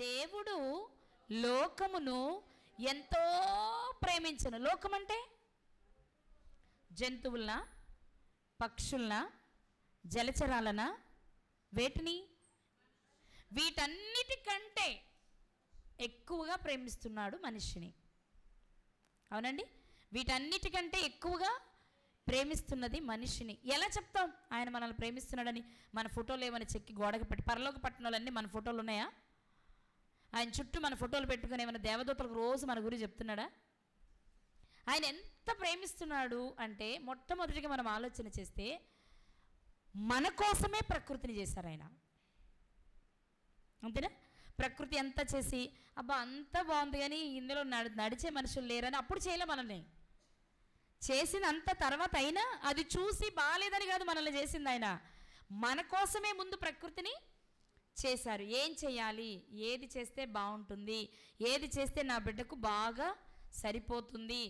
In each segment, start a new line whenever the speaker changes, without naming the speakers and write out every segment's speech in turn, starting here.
దేవుడు లోకమును ఎంతో ప్రేమించను. లోకం అంటే జంతువులన, పక్షులన, జలచరాలన, వేటిని? వీటన్నిటికంటే ఎక్కువగా ప్రేమిస్తున్నాడు మనిషిని. అవునండి, వీటన్నిటికంటే ఎక్కువగా ప్రేమిస్తున్నది మనిషిని. ఎలా చెప్తాం ఆయన మనల్ని ప్రేమిస్తున్నాడని? మన ఫోటోలు ఏమైనా చెక్కి గోడకి పెట్టి, పరలోక పట్టణాలన్నీ మన ఫోటోలు ఉన్నాయా? ఆయన చుట్టూ మన ఫోటోలు పెట్టుకుని ఏమైనా దేవదూతలకు రోజు మన గురించి చెప్తున్నాడా? ఆయన ఎంత ప్రేమిస్తున్నాడు అంటే, మొట్టమొదటిగా మనం ఆలోచన చేస్తే మన కోసమే ప్రకృతిని చేశారు ఆయన. అంతేనా? ప్రకృతి అంతా చేసి అబ్బా అంతా బాగుంది కానీ ఇందులో నడిచే మనుషులు లేరని అప్పుడు చేయలే మనల్ని. చేసిన అంత తర్వాత అయినా అది చూసి బాగాలేదని కాదు మనల్ని చేసింది ఆయన. మన కోసమే ముందు ప్రకృతిని చేశారు. ఏం చేయాలి, ఏది చేస్తే బాగుంటుంది, ఏది చేస్తే నా బిడ్డకు బాగా సరిపోతుంది,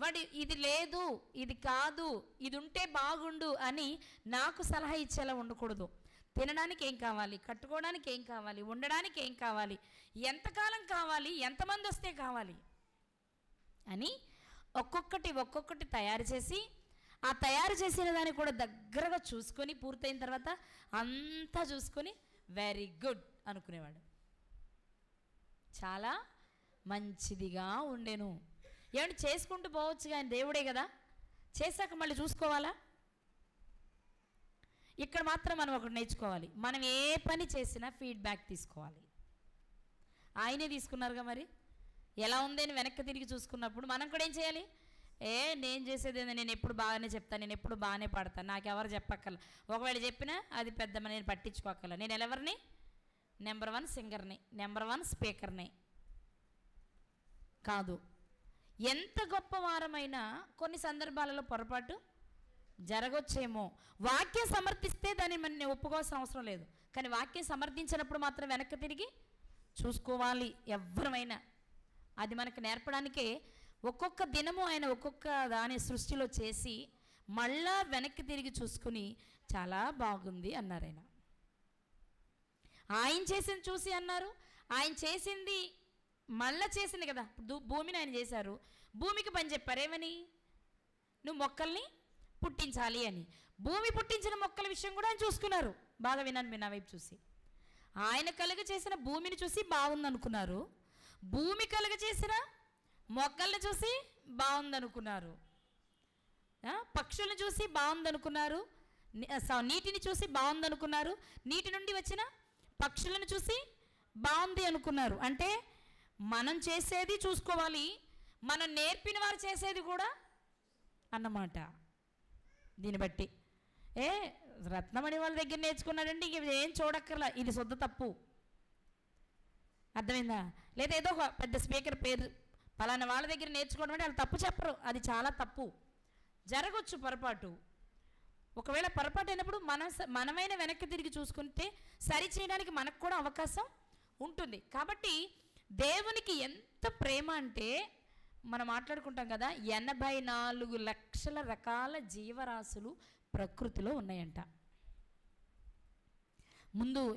వాడు ఇది లేదు ఇది కాదు ఇది ఉంటే బాగుండు అని నాకు సలహా ఇచ్చేలా ఉండకూడదు. తినడానికి ఏం కావాలి, కట్టుకోవడానికి ఏం కావాలి, ఉండడానికి ఏం కావాలి, ఎంతకాలం కావాలి, ఎంతమంది వస్తే కావాలి అని ఒక్కొక్కటి తయారు చేసి, ఆ తయారు చేసిన దాన్ని కూడా దగ్గరగా చూసుకొని పూర్తయిన తర్వాత అంతా చూసుకొని వెరీ గుడ్ అనుకునేవాడు. చాలా మంచిదిగా ఉండేను. ఏమంటే చేసుకుంటూ పోవచ్చు కానీ దేవుడే కదా, చేశాక మళ్ళీ చూసుకోవాలా? ఇక్కడ మాత్రం మనం ఒకటి నేర్చుకోవాలి, మనం ఏ పని చేసినా ఫీడ్బ్యాక్ తీసుకోవాలి. ఆయనే తీసుకున్నారుగా, మరి ఎలా ఉందని వెనక్కి తిరిగి చూసుకున్నప్పుడు మనం కూడా ఏం చేయాలి? నేను చేసేది నేను ఎప్పుడు బాగానే చెప్తాను, నేను ఎప్పుడు బాగానే పాడతాను, నాకు ఎవరు చెప్పక్కర్ల, ఒకవేళ చెప్పినా అది పెద్ద నేను పట్టించుకోక్కర్ల, నేను ఎవరిని? నెంబర్ 1 సింగర్ని, నెంబర్ 1 స్పీకర్ని కాదు. ఎంత గొప్ప వారమైనా కొన్ని సందర్భాలలో పొరపాటు జరగొచ్చేమో. వాక్యం సమర్థిస్తే దాన్ని మనం ఒప్పుకోవాల్సిన అవసరం లేదు, కానీ వాక్యం సమర్థించినప్పుడు మాత్రం వెనక్కి తిరిగి చూసుకోవాలి ఎవరమైనా. అది మనకు నేర్పడానికే ఒక్కొక్క దినము ఆయన ఒక్కొక్క దాని సృష్టిలో చేసి మళ్ళా వెనక్కి తిరిగి చూసుకుని చాలా బాగుంది అన్నారు. ఆయన చేసింది చూసి అన్నారు. ఆయన చేసింది మళ్ళా చేసింది కదా, భూమిని ఆయన చేశారు, భూమికి పని చెప్పారు ఏమని? నువ్వు మొక్కల్ని పుట్టించాలి అని. భూమి పుట్టించిన మొక్కల విషయం కూడా ఆయన చూసుకున్నారు. బాగా విన్నాను మీరు నా వైపు చూసి. ఆయన కలుగ చేసిన భూమిని చూసి బాగుంది అనుకున్నారు, భూమి కలుగ చేసిన మొక్కల్ని చూసి బాగుంది అనుకున్నారు, పక్షులను చూసి బాగుంది అనుకున్నారు, నీటిని చూసి బాగుంది అనుకున్నారు, నీటి నుండి వచ్చిన పక్షులను చూసి బాగుంది అనుకున్నారు. అంటే మనం చేసేది చూసుకోవాలి, మనం నేర్పిన వారు చేసేది కూడా అన్నమాట. దీన్ని బట్టి రత్నమణి వాళ్ళ దగ్గర నేర్చుకున్నాడంటే ఇంక ఏం చూడక్కర్లా, ఇది శుద్ధ తప్పు. అర్థమైందా? లేదా ఏదో ఒక పెద్ద స్పీకర్ పేరు పలానా వాళ్ళ దగ్గర నేర్చుకోవడం అంటే వాళ్ళు తప్పు చెప్పరు, అది చాలా తప్పు. జరగవచ్చు పొరపాటు. ఒకవేళ పొరపాటు అయినప్పుడు మనమైన వెనక్కి తిరిగి చూసుకుంటే సరి చేయడానికి మనకు కూడా అవకాశం ఉంటుంది. కాబట్టి దేవునికి ఎంత ప్రేమ అంటే, మనం మాట్లాడుకుంటాం కదా, 84 లక్షల రకాల జీవరాశులు ప్రకృతిలో ఉన్నాయంట.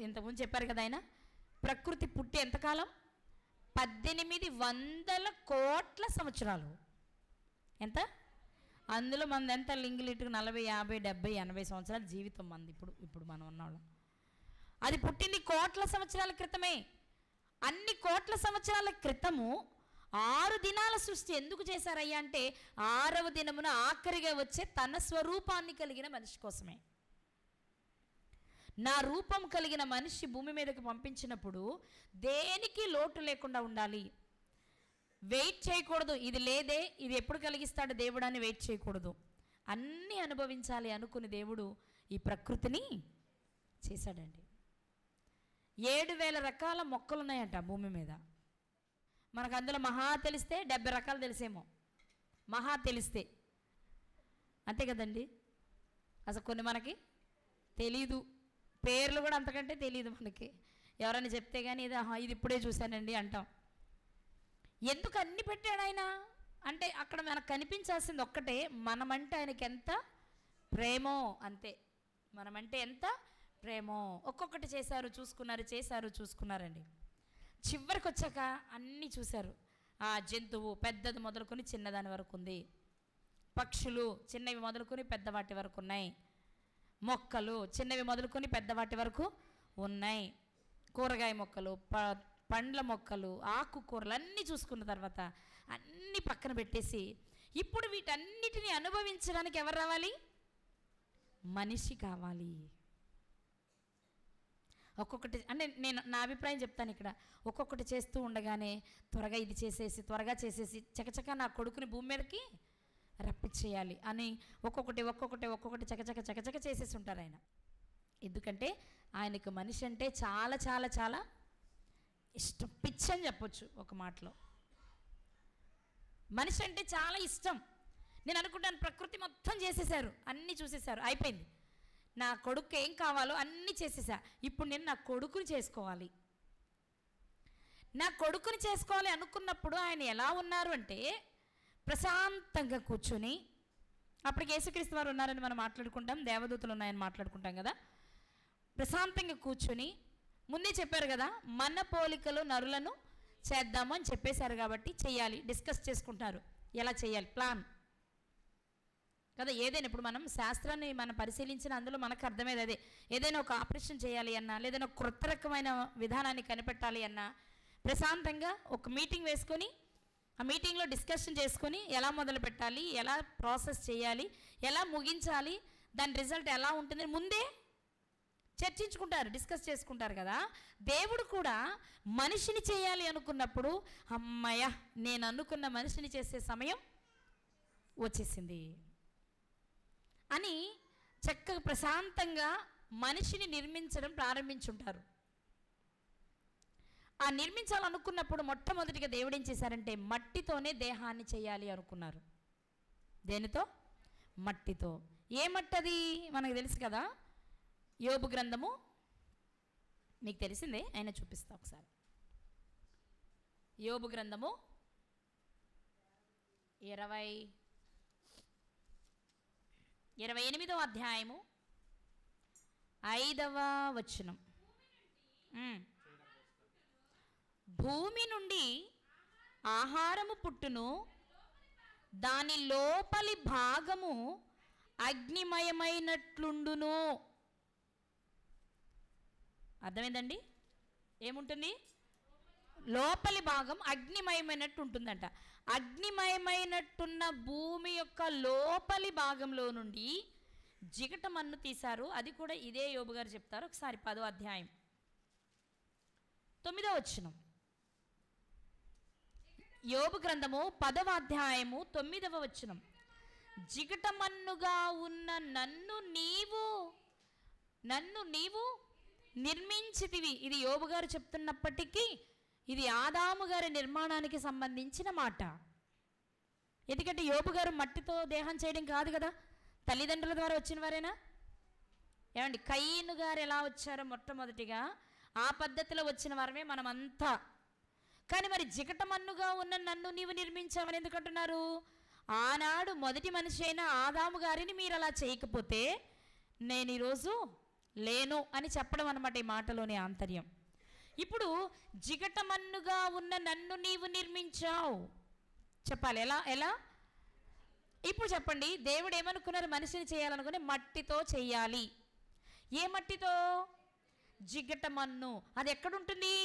ఇంతకుముందు చెప్పారు కదా ఆయన, ప్రకృతి పుట్టి ఎంతకాలం? 1800 కోట్ల సంవత్సరాలు. ఎంత? అందులో మనది ఎంత? లింగులిట్టుకు 40, 50, 70, 80 సంవత్సరాల జీవితం మంది ఇప్పుడు మనం ఉన్నాళ్ళం. అది పుట్టింది కోట్ల సంవత్సరాల క్రితమే. అన్ని కోట్ల సంవత్సరాల క్రితము 6 దినాల సృష్టి ఎందుకు చేశారయ్యా అంటే, 6వ దినమున ఆఖరిగా వచ్చే తన స్వరూపాన్ని కలిగిన మనిషి కోసమే. నా రూపం కలిగిన మనిషి భూమి మీదకి పంపించినప్పుడు దేనికి లోటు లేకుండా ఉండాలి, వెయిట్ చేయకూడదు. ఇది లేదే, ఇది ఎప్పుడు కలిగిస్తాడు దేవుడు అని వెయిట్ చేయకూడదు, అన్నీ అనుభవించాలి అనుకుని దేవుడు ఈ ప్రకృతిని చేశాడండి. 7000 రకాల మొక్కలు ఉన్నాయంట భూమి మీద. మనకు అందులో మహా తెలిస్తే 70 రకాలు తెలిసేమో, మహా తెలిస్తే. అంతే కదండి, అసలు కొన్ని మనకి తెలీదు, పేర్లు కూడా అంతకంటే తెలియదు మనకి. ఎవరైనా చెప్తే కానీ ఇది ఇప్పుడే చూశానండి అంటాం. ఎందుకు అన్ని పెట్టాడు ఆయన అంటే, అక్కడ మనకు కనిపించాల్సింది ఒక్కటే, మనమంటే ఆయనకి ఎంత ప్రేమో అంతే. మనమంటే ఎంత ప్రేమో. ఒక్కొక్కటి చేశారు చూసుకున్నారండి. చివరికి వచ్చాక అన్నీ చూశారు. ఆ జంతువు పెద్దది మొదలుకొని చిన్నదాని వరకు ఉంది, పక్షులు చిన్నవి మొదలుకొని పెద్దవాటి వరకు ఉన్నాయి, మొక్కలు చిన్నవి మొదలుకొని పెద్దవాటి వరకు ఉన్నాయి, కూరగాయ మొక్కలు, పండ్ల మొక్కలు, ఆకుకూరలు అన్నీ చూసుకున్న తర్వాత అన్నీ పక్కన పెట్టేసి ఇప్పుడు వీటన్నిటిని అనుభవించడానికి ఎవరు రావాలి? మనిషి కావాలి. ఒక్కొక్కటి అంటే నేను నా అభిప్రాయం చెప్తాను ఇక్కడ. ఒక్కొక్కటి చేస్తూ ఉండగానే త్వరగా ఇది చేసేసి త్వరగా చేసేసి చకచక నా కొడుకుని భూమి మీదకి రప్పించేయాలి అని ఒక్కొక్కటి చకచక చేసేసి ఉంటారు ఆయన. ఎందుకంటే ఆయనకు మనిషి అంటే చాలా చాలా చాలా ఇష్టం, పిచ్చి అని చెప్పొచ్చు ఒక మాటలో. మనిషి అంటే చాలా ఇష్టం. నేను అనుకుంటాను ప్రకృతి మొత్తం చేసేసారు, అన్నీ చూసేశారు, అయిపోయింది. నా కొడుకు ఏం కావాలో అన్నీ చేసేసా, ఇప్పుడు నేను నా కొడుకుని చేసుకోవాలి. నా కొడుకుని చేసుకోవాలి అనుకున్నప్పుడు ఆయన ఎలా ఉన్నారు అంటే ప్రశాంతంగా కూర్చొని, అప్పటికి యేసుక్రీస్తు వారు ఉన్నారని మనం మాట్లాడుకుంటాం, దేవదూతలు ఉన్నాయని మాట్లాడుకుంటాం కదా. ప్రశాంతంగా కూర్చొని ముందే చెప్పారు కదా, మన పోలికలు నరులను చేద్దాము అని చెప్పేశారు కాబట్టి చెయ్యాలి, డిస్కస్ చేసుకుంటారు ఎలా చేయాలి, ప్లాన్ కదా. ఏదైనా ఇప్పుడు మనం శాస్త్రాన్ని మనం పరిశీలించిన అందులో మనకు అర్థమయ్యేది అదే. ఏదైనా ఒక ఆపరేషన్ చేయాలి అన్నా, లేదైనా ఒక క్రొత్త రకమైన విధానాన్ని కనిపెట్టాలి అన్నా ప్రశాంతంగా ఒక మీటింగ్ వేసుకొని ఆ మీటింగ్లో డిస్కషన్ చేసుకొని ఎలా మొదలు పెట్టాలి, ఎలా ప్రాసెస్ చేయాలి, ఎలా ముగించాలి, దాని రిజల్ట్ ఎలా ఉంటుంది ముందే చర్చించుకుంటారు, డిస్కస్ చేసుకుంటారు కదా. దేవుడు కూడా మనిషిని చేయాలి అనుకున్నప్పుడు అమ్మయ్య నేను అనుకున్న మనిషిని చేసే సమయం వచ్చేసింది అని చక్కగా ప్రశాంతంగా మనిషిని నిర్మించడం ప్రారంభించుంటారు. ఆ నిర్మించాలనుకున్నప్పుడు మొట్టమొదటిగా దేవుడు ఏం చేశారంటే మట్టితోనే దేహాన్ని చేయాలి అనుకున్నారు. దేనితో? మట్టితో. ఏ మట్టి అది మనకు తెలుసు కదా. యోబు గ్రంథము మీకు తెలిసిందే, అయినా చూపిస్తా ఒకసారి. యోబు గ్రంథము 28వ అధ్యాయము 5వ వచనం. భూమి నుండి ఆహారము పుట్టును, దాని లోపలి భాగము అగ్నిమయమైనట్లుండును. అర్థమైందండి? ఏముంటుంది? లోపలి భాగం అగ్నిమయమైనట్టు ఉంటుందంట. అగ్నిమయమైనట్టున్న భూమి యొక్క లోపలి భాగంలో నుండి జిగట మన్ను తీశారు. అది కూడా ఇదే యోబు గారు చెప్తారు. ఒకసారి 10వ అధ్యాయం 9వ వచనం. యోబు గ్రంథము 10వ అధ్యాయము 9వ వచనం. జిగట మన్నుగా ఉన్న నన్ను నీవు నిర్మించితివి. ఇది యోబు గారు చెప్తున్నప్పటికీ ఇది ఆదాము గారి నిర్మాణానికి సంబంధించిన మాట. ఎందుకంటే యోబు గారు మట్టితో దేహం చేయడం కాదు కదా, తల్లిదండ్రుల ద్వారా వచ్చిన వారేనా? ఏమండి, కయీను గారు ఎలా వచ్చారో మొట్టమొదటిగా ఆ పద్ధతిలో వచ్చిన వారమే మనమంతా. కానీ మరి జిగట మన్నుగా ఉన్న నన్ను నీవు నిర్మించావని ఎందుకంటున్నారు? ఆనాడు మొదటి మనిషి అయిన ఆదాము గారిని మీరు అలా చేయకపోతే నేను ఈరోజు లేను అని చెప్పడం అన్నమాట ఈ మాటలోని ఆంతర్యం. ఇప్పుడు జిగట మన్నుగా ఉన్న నన్ను నీవు నిర్మించావు చెప్పాలి. ఎలా? ఇప్పుడు చెప్పండి, దేవుడు ఏమనుకున్నారు? మనిషిని చేయాలనుకుని మట్టితో చెయ్యాలి. ఏ మట్టితో? జిగట మన్ను. అది ఎక్కడుంటుంది?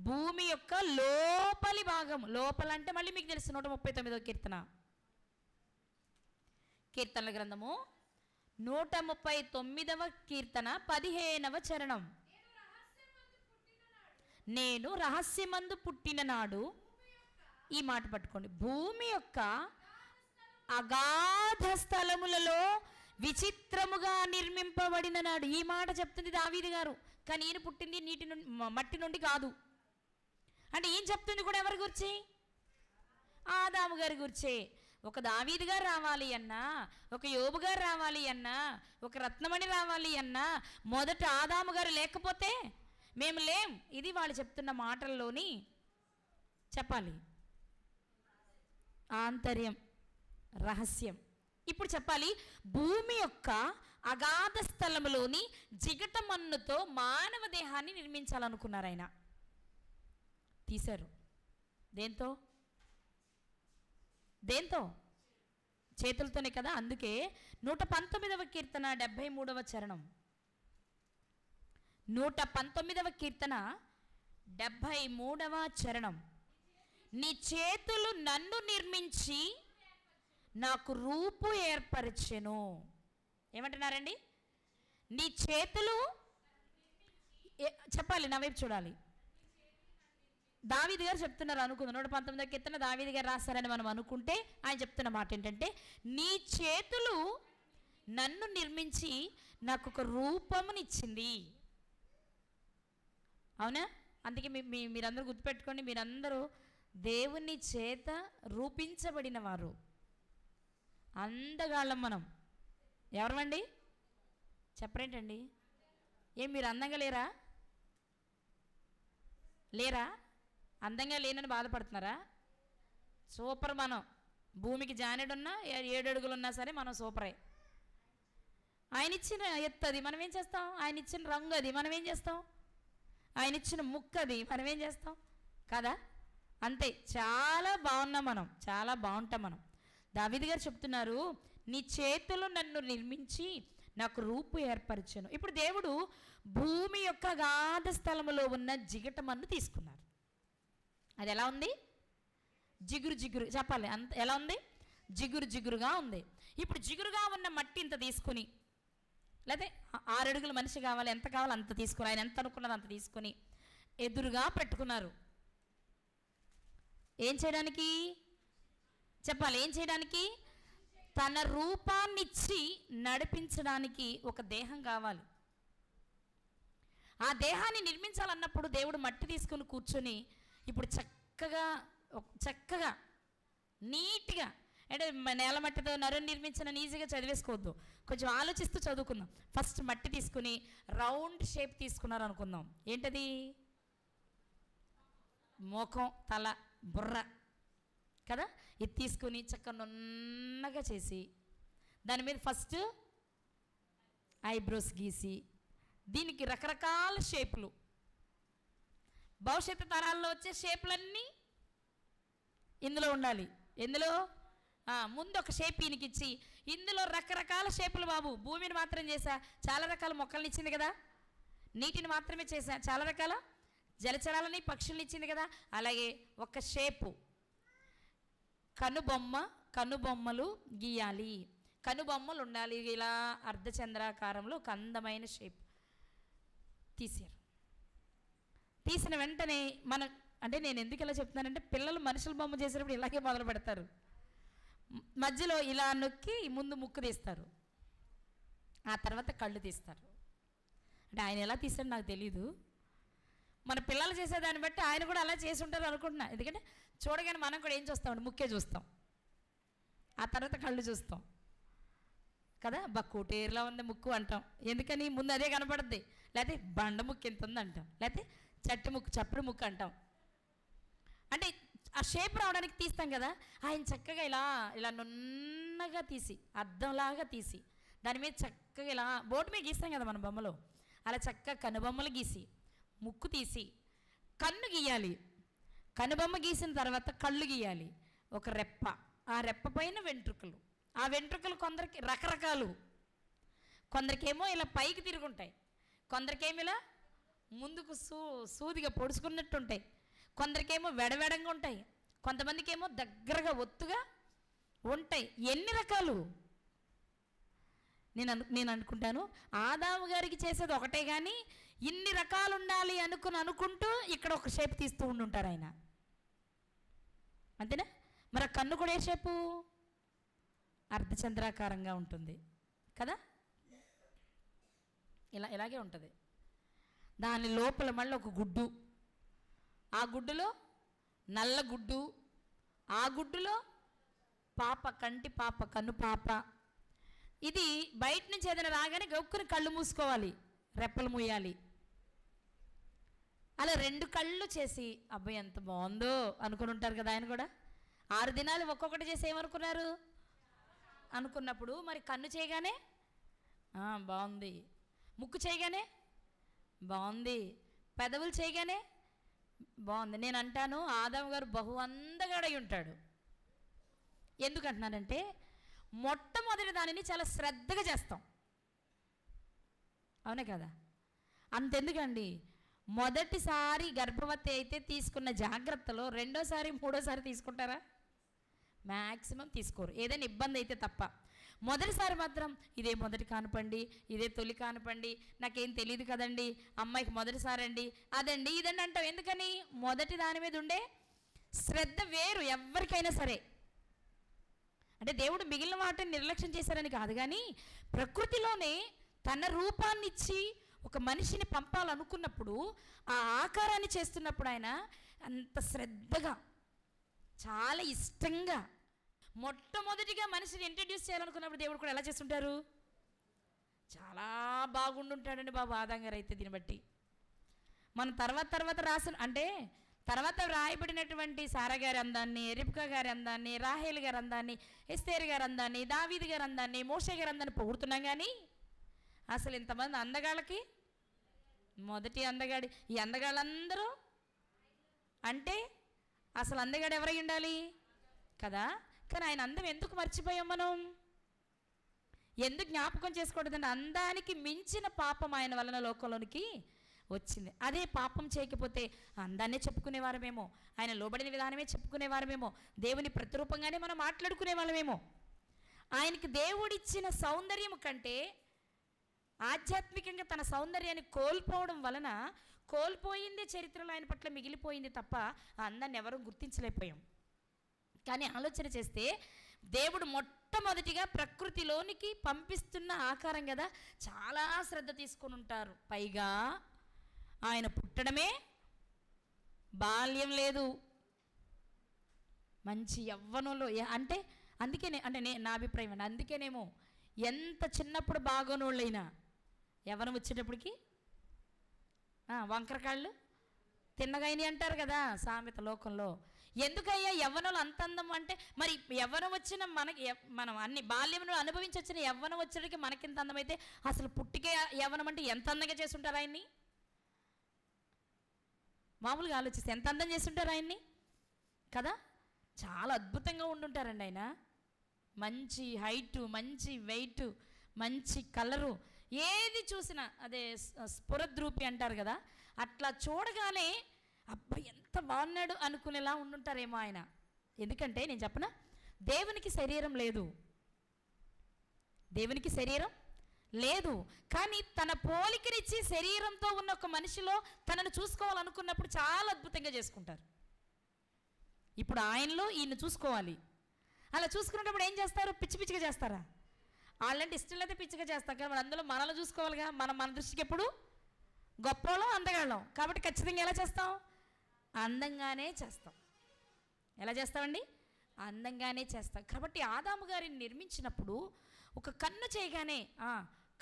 భూమి యొక్క లోపలి భాగం. లోపలంటే మళ్ళీ మీకు తెలుసు 139వ కీర్తన. కీర్తనల గ్రంథము 139వ కీర్తన 15వ చరణం. నేను రహస్యమందు పుట్టిన నాడు, ఈ మాట పట్టుకోండి, భూమి యొక్క అగాధ స్థలములలో విచిత్రముగా నిర్మింపబడిన నాడు. ఈ మాట చెప్తుంది దావీదు గారు. కానీ ఈయన పుట్టింది మట్టి నుండి కాదు. అంటే ఈయన చెప్తుంది కూడా ఎవరి గురించి? ఆదాము గారి గురించే. ఒక దావీదు గారు రావాలి అన్నా, ఒక యోబు గారు రావాలి అన్నా, ఒక రత్నమణి రావాలి అన్నా మొదట ఆదాము గారు లేకపోతే మేము లేం. ఇది వాళ్ళు చెప్తున్న మాటల్లోని చెప్పాలి ఆంతర్యం, రహస్యం. ఇప్పుడు చెప్పాలి, భూమి యొక్క అగాధ స్థలములోని జిగట మన్నుతో మానవ దేహాన్ని నిర్మించాలనుకున్నారు ఆయన. తీశారు. దేంతో? దేంతో? చేతులతోనే కదా. అందుకే 119వ కీర్తన 73వ చరణం, 119వ కీర్తన 73వ చరణం, నీ చేతులు నన్ను నిర్మించి నాకు రూపు ఏర్పరచెను. ఏమంటున్నారండి? నీ చేతులు చెప్పాలి, నా వైపు చూడాలి. దావీదు గారు చెప్తున్నారు అనుకుందాం. 119వ కీర్తన దావీదు గారు రాస్తారని మనం అనుకుంటే ఆయన చెప్తున్న మాట ఏంటంటే, నీ చేతులు నన్ను నిర్మించి నాకు ఒక రూపమునిచ్చింది. అవునా? అందుకే మీరందరూ గుర్తుపెట్టుకోండి, మీరందరూ దేవుని చేత రూపించబడిన వారు. అందగాళ్ళం మనం. ఎవరమండి? చెప్పరేంటండి? ఏం మీరు అందంగా లేరా? లేరా? అందంగా లేనని బాధపడుతున్నారా? సూపర్. మనం భూమికి జానెడున్నా 7 అడుగులున్నా సరే మనం సూపరే. ఆయన ఇచ్చిన ఎత్తు అది, మనం ఏం చేస్తాం? ఆయన ఇచ్చిన రంగు అది, మనం ఏం చేస్తాం? ఆయన ఇచ్చిన ముక్కు అది, మనం ఏం చేస్తాం? కదా? అంతే. చాలా బాగున్నాం మనం, చాలా బాగుంటాం మనం. దావీదు గారు చెప్తున్నారు, నీ చేతులు నన్ను నిర్మించి నాకు రూపు ఏర్పరచెను. ఇప్పుడు దేవుడు భూమి యొక్క అగాధ స్థలములో ఉన్న జిగటమన్ను తీసుకున్నారు. అది ఎలా ఉంది? జిగురు జిగురు. చెప్పాలి, అంత ఎలా ఉంది? జిగురు జిగురుగా ఉంది. ఇప్పుడు జిగురుగా ఉన్న మట్టి ఇంత తీసుకుని, లేకపోతే 6 అడుగుల మనిషి కావాలి, ఎంత కావాలో అంత తీసుకుని, ఆయన ఎంత అనుకున్నది అంత తీసుకొని ఎదురుగా పెట్టుకున్నారు. ఏం చేయడానికి? చెప్పాలి, ఏం చేయడానికి? తన రూపాన్నిచ్చి నడిపించడానికి ఒక దేహం కావాలి. ఆ దేహాన్ని నిర్మించాలన్నప్పుడు దేవుడు మట్టి తీసుకుని కూర్చొని, ఇప్పుడు చక్కగా నీట్గా, అంటే నేల మట్టితో నరుని నిర్మించిన ఈజీగా చదివేసుకోవద్దు, కొంచెం ఆలోచిస్తూ చదువుకుందాం. ఫస్ట్ మట్టి తీసుకుని రౌండ్ షేప్ తీసుకున్నారు అనుకుందాం. ఏంటది? ముఖం, తల, బుర్ర కదా. ఇది తీసుకుని చక్కగా నున్నగా చేసి దాని మీద ఫస్ట్ ఐబ్రోస్ గీసి, దీనికి రకరకాల షేపులు, భవిష్యత్తు తరాల్లో వచ్చే షేపులన్నీ ఇందులో ఉండాలి. ఎందులో? ముందు ఒక షేప్ ఈయనకి ఇచ్చి, ఇందులో రకరకాల షేపులు బాబు. భూమిని మాత్రం చేశా, చాలా రకాల మొక్కల్ని ఇచ్చింది కదా. నీటిని మాత్రమే చేశా, చాలా రకాల జలచరాలని పక్షుల్ని ఇచ్చింది కదా. అలాగే ఒక షేపు, కనుబొమ్మలు గీయాలి, కనుబొమ్మలు ఉండాలి. ఇలా అర్ధచంద్రాకారంలో ఒక అందమైన షేప్ తీసారు. తీసిన వెంటనే మనం, అంటే నేను ఎందుకు ఇలా చెప్తున్నానంటే, పిల్లలు మనుషుల బొమ్మ చేసేటప్పుడు ఇలాగే మొదలు పెడతారు. మధ్యలో ఇలా నొక్కి ముందు ముక్కు తీస్తారు, ఆ తర్వాత కళ్ళు తీస్తారు. అంటే ఆయన ఎలా తీస్తాడో నాకు తెలీదు. మన పిల్లలు చేసేదాన్ని బట్టి ఆయన కూడా అలా చేసి ఉంటారు అనుకుంటున్నా. ఎందుకంటే చూడగానే మనం కూడా ఏం చూస్తామండి? ముక్కే చూస్తాం, ఆ తర్వాత కళ్ళు చూస్తాం కదా. బక్కుటేరులా ఉంది ముక్కు అంటాం. ఎందుకని? ముందు అదే కనపడుద్ది. లేకపోతే బండ ముక్కు ఎంత ఉంది అంటాం, లేకపోతే చప్పుడు ముక్కు అంటాం. అంటే ఆ షేప్ రావడానికి తీస్తాం కదా. ఆయన చక్కగా ఇలా నున్నగా తీసి, అద్దంలాగా తీసి, దాని మీద చక్కగా ఇలా బోటు మీద గీస్తాం కదా మన బొమ్మలో, అలా చక్కగా కనుబొమ్మలు గీసి, ముక్కు తీసి, కన్ను గీయాలి. కనుబొమ్మ గీసిన తర్వాత కళ్ళు గీయాలి, ఒక రెప్ప, ఆ రెప్ప పైన వెంట్రుకలు. ఆ వెంట్రుకలు కొందరికి రకరకాలు, కొందరికేమో ఇలా పైకి తిరుగుంటాయి, కొందరికేమో ఇలా ముందుకు సూదిగా పొడుచుకున్నట్టు ఉంటాయి, కొందరికేమో వెడవెడంగా ఉంటాయి, కొంతమందికి ఏమో దగ్గరగా ఒత్తుగా ఉంటాయి. ఎన్ని రకాలు! నేను అనుకుంటాను, ఆదాము గారికి చేసేది ఒకటే, కానీ ఇన్ని రకాలు ఉండాలి అనుకుంటూ ఇక్కడ ఒక షేప్ తీస్తూ ఉండుంటారు ఆయన. అంతేనా? మరి కన్ను కూడా ఏ షేపు? అర్ధచంద్రాకారంగా ఉంటుంది కదా. ఇలాగే ఉంటుంది. దాని లోపల మళ్ళీ ఒక గుడ్డు, ఆ గుడ్డులో నల్ల గుడ్డు, ఆ గుడ్డులో పాప, కంటి పాప, కన్ను పాప. ఇది బయట నుంచి ఏదైనా రాగానే గొక్కుని కళ్ళు మూసుకోవాలి, రెప్పలు మూయాలి. అలా 2 కళ్ళు చేసి, అబ్బాయి ఎంత బాగుందో అనుకుని ఉంటారు కదా. ఆయన కూడా 6 దినాలు ఒక్కొక్కటి చేసి ఏమనుకున్నారు అనుకున్నప్పుడు, మరి కన్ను చేయగానే బాగుంది, ముక్కు చేయగానే బాగుంది, పెదవులు చేయగానే బాగుంది. నేను అంటాను ఆదాము గారు బహు అందగాడై ఉంటాడు. ఎందుకంటున్నానంటే మొట్టమొదటి దానిని చాలా శ్రద్ధగా చేస్తాం, అవునే కదా? అంతెందుకండి, మొదటిసారి గర్భవతి అయితే తీసుకున్న జాగ్రత్తలో రెండోసారి మూడోసారి తీసుకుంటారా? మ్యాక్సిమం తీసుకోరు, ఏదైనా ఇబ్బంది అయితే తప్ప. మొదటిసారి మాత్రం ఇదే మొదటి కానుపండి, ఇదే తొలి కానుపండి, నాకేం తెలియదు కదండి, అమ్మాయికి మొదటిసారి అండి, అదండి ఇదండి అంటాం. ఎందుకని? మొదటి దాని మీద ఉండే శ్రద్ధ వేరు ఎవరికైనా సరే. అంటే దేవుడు మిగిలిన వాటిని నిర్లక్ష్యం చేశారని కాదు, కానీ ప్రకృతిలోనే తన రూపాన్ని ఇచ్చి ఒక మనిషిని పంపాలనుకున్నప్పుడు ఆ ఆకారాన్ని చేస్తున్నప్పుడు ఆయన అంత శ్రద్ధగా చాలా ఇష్టంగా మొట్టమొదటిగా మనిషిని ఇంట్రడ్యూస్ చేయాలనుకున్నప్పుడు దేవుడు కూడా ఎలా చేస్తుంటారు? చాలా బాగుండుంటాడండి బాబు ఆదాం గారు అయితే. దీన్ని బట్టి మనం తర్వాత రాసిన అంటే తర్వాత రాయబడినటువంటి సారా గారి అందాన్ని, రిబ్కా గారి అందాన్ని, రాహేల్ గారి అందాన్ని, ఎస్తేర్ గారి అందాన్ని, దావీదు గారి అందాన్ని, మోషే గారి అందాన్ని పొగుడుతున్నాం. కానీ అసలు ఇంతమంది అందగాళ్ళకి మొదటి అందగాడి, ఈ అందగాళ్ళందరూ అంటే అసలు అందగాడు ఎవరై ఉండాలి కదా? కానీ ఆయన అందం ఎందుకు మర్చిపోయాం మనం? ఎందుకు జ్ఞాపకం చేసుకోవద్దండి? అందానికి మించిన పాపం ఆయన వలన లోకంలోనికి వచ్చింది. అదే పాపం చేయకపోతే అందాన్నే చెప్పుకునేవారమేమో, ఆయన లోబడిన విధానమే చెప్పుకునేవారమేమో, దేవుని ప్రతిరూపంగానే మనం మాట్లాడుకునే వాళ్ళమేమో. ఆయనకి దేవుడిచ్చిన సౌందర్యం కంటే ఆధ్యాత్మికంగా తన సౌందర్యాన్ని కోల్పోవడం వలన కోల్పోయిందే చరిత్రలో ఆయన పట్ల మిగిలిపోయింది తప్ప ఆ అందాన్ని ఎవరూ గుర్తించలేకపోయాం. కానీ ఆలోచన చేస్తే దేవుడు మొట్టమొదటిగా ప్రకృతిలోనికి పంపిస్తున్న ఆకారం కదా, చాలా శ్రద్ధ తీసుకొని ఉంటారు. పైగా ఆయన పుట్టడమే బాల్యం లేదు, మంచి యవ్వనంలో. అంటే అందుకేనే నా అభిప్రాయం అండి, అందుకేనేమో ఎంత చిన్నప్పుడు బాగోనోళ్ళైనా యవ్వనం వచ్చేటప్పటికి వంకరకాళ్ళు తిన్నగాయని అంటారు కదా సామెత లోకంలో. ఎందుకయ్యా యవ్వనంలో అంత అందం అంటే? మరి యవ్వనం వచ్చిన మనకి, మనం అన్ని బాల్యంలో అనుభవించి వచ్చిన యవ్వనం వచ్చేటికి మనకింత అందమైతే అసలు పుట్టికే యవ్వనం అంటే ఎంత అందంగా చేస్తుంటారు ఆయన్ని? మామూలుగా ఆలోచిస్తే ఎంత అందం చేస్తుంటారు ఆయన్ని కదా? చాలా అద్భుతంగా ఉండుంటారండి ఆయన. మంచి హైటు, మంచి వెయిట్, మంచి కలరు, ఏది చూసినా అదే స్ఫురద్రూపి అంటారు కదా, అట్లా చూడగానే అబ్బాయి ఎంత బాగున్నాడు అనుకునేలా ఉండుంటారేమో ఆయన. ఎందుకంటే నేను చెప్పనా, దేవునికి శరీరం లేదు, దేవునికి శరీరం లేదు. కానీ తన పోలికనిచ్చి శరీరంతో ఉన్న ఒక మనిషిలో తనను చూసుకోవాలనుకున్నప్పుడు చాలా అద్భుతంగా చేసుకుంటారు. ఇప్పుడు ఆయనలో ఈయన చూసుకోవాలి. అలా చూసుకునేటప్పుడు ఏం చేస్తారు? పిచ్చి పిచ్చిగా చేస్తారా? వాళ్ళంటే ఇష్టం లేకపోతే పిచ్చిగా చేస్తాం, కానీ మరి అందులో మనల్ని చూసుకోవాలిగా. మన దృష్టికి ఎప్పుడు గొప్పలో అందగాళ్ళం కాబట్టి ఖచ్చితంగా ఎలా చేస్తాం? అందంగానే చేస్తాం. ఎలా చేస్తామండి? అందంగానే చేస్తాం. కాబట్టి ఆదాము గారిని నిర్మించినప్పుడు ఒక కన్ను చేయగానే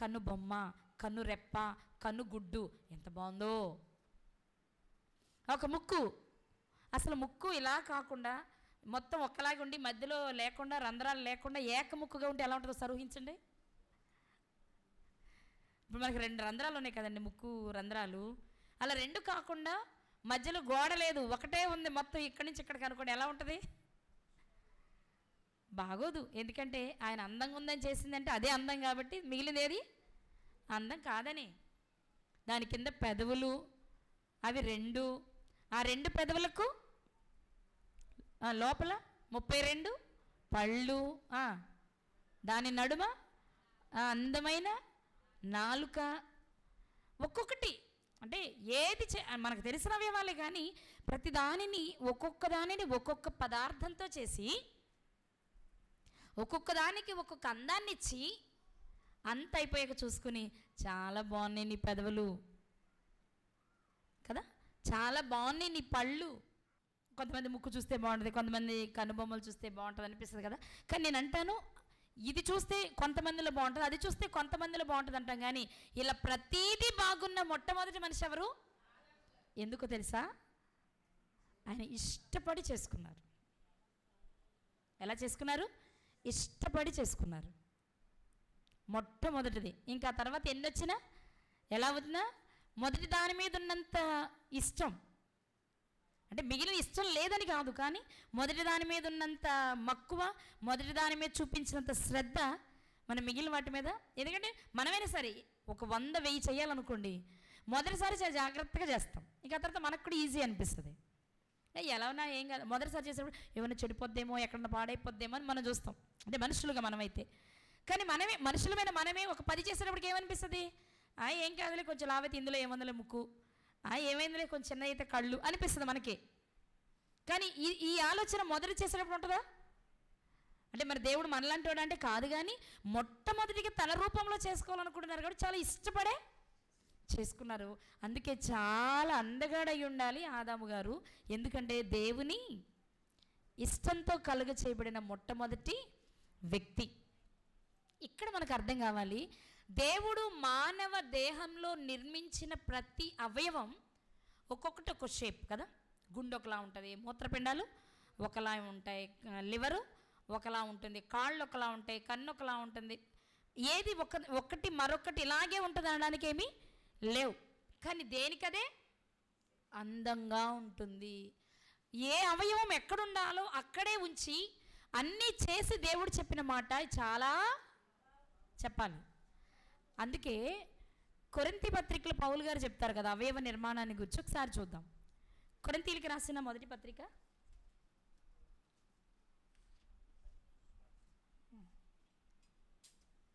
కన్ను బొమ్మ, కన్ను రెప్ప, కన్ను గుడ్డు ఎంత బాగుందో. ఒక ముక్కు, అసలు ముక్కు ఇలా కాకుండా మొత్తం ఒక్కలాగా ఉండి మధ్యలో లేకుండా రంధ్రాలు లేకుండా ఏకముక్కుగా ఉంటే ఎలా ఉంటుందో సరుహించండి. ఇప్పుడు మనకి 2 రంధ్రాలు ఉన్నాయి కదండి, ముక్కు రంధ్రాలు. అలా 2 కాకుండా మధ్యలో గోడ లేదు, ఒకటే ఉంది మొత్తం ఇక్కడి నుంచి ఇక్కడికి అనుకోండి, ఎలా ఉంటుంది? బాగోదు. ఎందుకంటే ఆయన అందంగా ఉందని చేసిందంటే అదే అందం కాబట్టి మిగిలినది అందం కాదని. దాని కింద పెదవులు, అవి 2, ఆ 2 పెదవులకు లోపల 32 పళ్ళు, దాని నడుమ అందమైన నాలుక. ఒక్కొక్కటి అంటే ఏది మనకు తెలిసిన అవయవాలే, కానీ ప్రతి దానిని ఒక్కొక్క దానిని ఒక్కొక్క పదార్థంతో చేసి ఒక్కొక్క దానికి ఒక్కొక్క అందాన్ని ఇచ్చి అంత అయిపోయాక చూసుకుని చాలా బాగున్నాయి నీ పెదవులు కదా, చాలా బాగున్నాయి నీ పళ్ళు. కొంతమంది ముక్కు చూస్తే బాగుంటుంది, కొంతమంది కనుబొమ్మలు చూస్తే బాగుంటుంది అనిపిస్తుంది కదా. కానీ నేను అంటాను, ఇది చూస్తే కొంతమందిలో బాగుంటుంది, అది చూస్తే కొంతమందిలో బాగుంటుంది అంటాం. కానీ ఇలా ప్రతీదీ బాగున్న మొట్టమొదటి మనిషి ఎవరు? ఎందుకో తెలుసా? ఆయన ఇష్టపడి చేసుకున్నారు. ఎలా చేసుకున్నారు? ఇష్టపడి చేసుకున్నారు. మొట్టమొదటిది. ఇంకా తర్వాత ఎన్ని వచ్చినా ఎలా వచ్చినా మొదటి దాని మీద ఉన్నంత ఇష్టం అంటే మిగిలిన ఇష్టం లేదని కాదు, కానీ మొదటి దాని మీద ఉన్నంత మక్కువ, మొదటి దాని మీద చూపించినంత శ్రద్ధ మన మిగిలిన వాటి మీద. ఎందుకంటే మనమైనా సరే ఒక 100-1000 చేయాలనుకోండి, మొదటిసారి చాలా జాగ్రత్తగా చేస్తాం, ఇక ఆ తర్వాత మనకు కూడా ఈజీ అనిపిస్తుంది. ఎలా ఉన్నా ఏం కాదు, మొదటిసారి చేసేప్పుడు ఏమైనా చెడిపోద్దేమో, ఎక్కడన్నా పాడైపోద్దేమో అని మనం చూస్తాం, అంటే మనుషులుగా మనమైతే. కానీ మనుషుల మీద మనమే ఒక 10 చేసేటప్పటికి ఏమనిపిస్తుంది? ఏం కాదులే, కొంచెం లావైతే ఇందులో ఏముందలే ముక్కు, ఏమైందిలే కొంచెం చిన్న అయితే కళ్ళు అనిపిస్తుంది మనకి. కానీ ఈ ఆలోచన మొదటి చేసేటప్పుడు ఉంటుందా? అంటే మరి దేవుడు మనలాంటి వాడు అంటే కాదు, కానీ మొట్టమొదటిగా తన రూపంలో చేసుకోవాలనుకుంటున్నారు కాబట్టి చాలా ఇష్టపడే చేసుకున్నారు. అందుకే చాలా అందగాడై ఉండాలి ఆదాము గారు, ఎందుకంటే దేవుని ఇష్టంతో కలుగ చేయబడిన మొట్టమొదటి వ్యక్తి. ఇక్కడ మనకు అర్థం కావాలి, దేవుడు మానవ దేహంలో నిర్మించిన ప్రతి అవయవం ఒక్కొక్కటి ఒక్కొక్క షేప్ కదా. గుండె ఒకలా ఉంటుంది, మూత్రపిండాలు ఒకలా ఉంటాయి, లివరు ఒకలా ఉంటుంది, కాళ్ళు ఒకలా ఉంటాయి, కన్ను ఒకలా ఉంటుంది. ఏది ఒకటి మరొకటి ఇలాగే ఉంటుంది అనడానికి ఏమీ లేవు, కానీ దేనికదే అందంగా ఉంటుంది. ఏ అవయవం ఎక్కడుండాలో అక్కడే ఉంచి అన్నీ చేసి దేవుడు చెప్పిన మాట చాలా చెప్పాలి. అందుకే కొరింథీ పత్రికలో పౌలు గారు చెప్తారు కదా అవయవ నిర్మాణాన్ని గురించి. ఒకసారి చూద్దాం. కొరింథీయులకు రాసిన మొదటి పత్రిక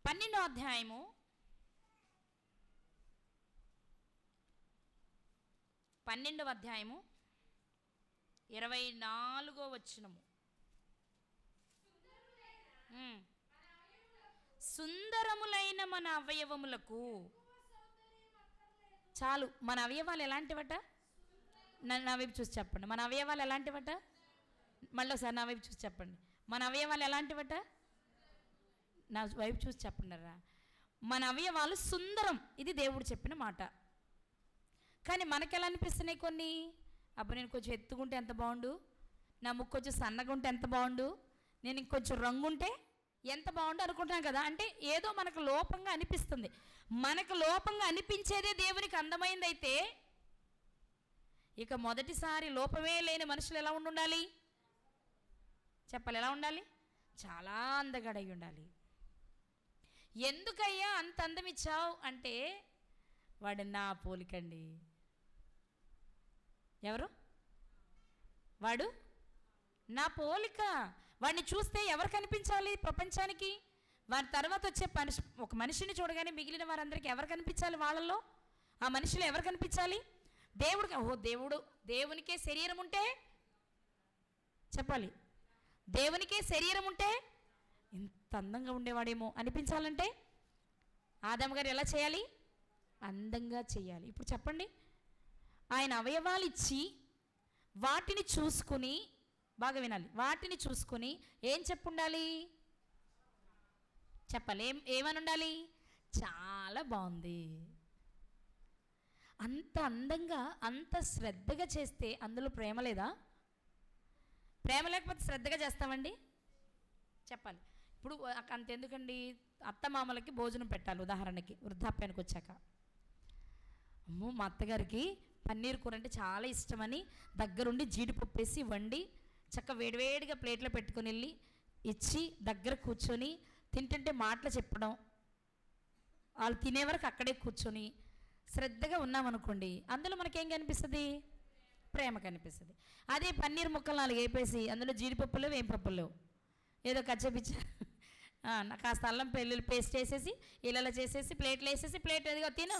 12వ అధ్యాయము 24వ వచనము. సుందరములైన మన అవయవములకు చాలు. మన అవయవాలు ఎలాంటివట? నా వైపు చూసి చెప్పండి. మన అవయవాలు ఎలాంటివట? మళ్ళీ ఒకసారి నా వైపు చూసి చెప్పండి. మన అవయవాలు ఎలాంటివట? నా వైపు చూసి చెప్పండి రా. మన అవయవాలు సుందరం, ఇది దేవుడు చెప్పిన మాట. కానీ మనకి ఎలా అనిపిస్తున్నాయి కొన్ని? అప్పుడు నేను కొంచెం ఎత్తుకుంటే ఎంత బాగుండు, నా ముక్కు కొంచెం సన్నగా ఉంటే ఎంత బాగుండు, నేను ఇంకొంచెం రంగు ఉంటే ఎంత బాగుండు అనుకుంటున్నాం కదా. అంటే ఏదో మనకు లోపంగా అనిపిస్తుంది. మనకు లోపంగా అనిపించేదే దేవునికి అందమైందైతే ఇక మొదటిసారి లోపమే లేని మనుషులు ఎలా ఉండాలి చెప్పాలి? ఎలా ఉండాలి? చాలా అందగడై ఉండాలి. ఎందుకయ్యా అంత అందం ఇచ్చావు అంటే, వాడు నా పోలికండి. ఎవరు వాడు? నా పోలిక. వాడిని చూస్తే ఎవరు కనిపించాలి ప్రపంచానికి? వారి తర్వాత వచ్చే ఒక మనిషిని చూడగానే మిగిలిన వారందరికీ ఎవరు కనిపించాలి? వాళ్ళల్లో ఆ మనిషిలో ఎవరు కనిపించాలి? దేవునికే శరీరం ఉంటే చెప్పాలి, దేవునికే శరీరం ఉంటే ఇంత అందంగా ఉండేవాడేమో అనిపించాలంటే ఆదాము గారు ఎలా చేయాలి? అందంగా చేయాలి. ఇప్పుడు చెప్పండి, ఆయన అవయవాలు ఇచ్చి వాటిని చూసుకుని, బాగా వినాలి, వాటిని చూసుకుని ఏం చెప్పుండాలి? చెప్పాలి. ఏమని ఉండాలి? చాలా బాగుంది. అంత అందంగా అంత శ్రద్ధగా చేస్తే అందులో ప్రేమ లేదా? ప్రేమ లేకపోతే శ్రద్ధగా చేస్తామండి? చెప్పాలి. ఇప్పుడు అంతెందుకండి, అత్తమామలకి భోజనం పెట్టాలి. ఉదాహరణకి వృద్ధాప్యానికి వచ్చాక, అమ్మో మా అత్తగారికి పన్నీర్ కూర అంటే చాలా ఇష్టమని దగ్గరుండి జీడిపప్పు వేసి వండి చక్క వేడివేడిగా ప్లేట్లో పెట్టుకుని వెళ్ళి ఇచ్చి దగ్గర కూర్చొని తింటుంటే మాటలు చెప్పడం, వాళ్ళు తినే వరకు అక్కడే కూర్చొని శ్రద్ధగా ఉన్నామనుకోండి, అందులో మనకేం కనిపిస్తుంది? ప్రేమ కనిపిస్తుంది. అదే పన్నీర్ ముక్కలు 4 వేపేసి అందులో జీడిపప్పులు వేంపప్పులు ఏదో కచ్చపిచ్చ కాస్త అల్లం వెల్లుల్లి పేస్ట్ వేసేసి ఇలా చేసేసి ప్లేట్లు వేసేసి ప్లేట్ ఏదిగో తిను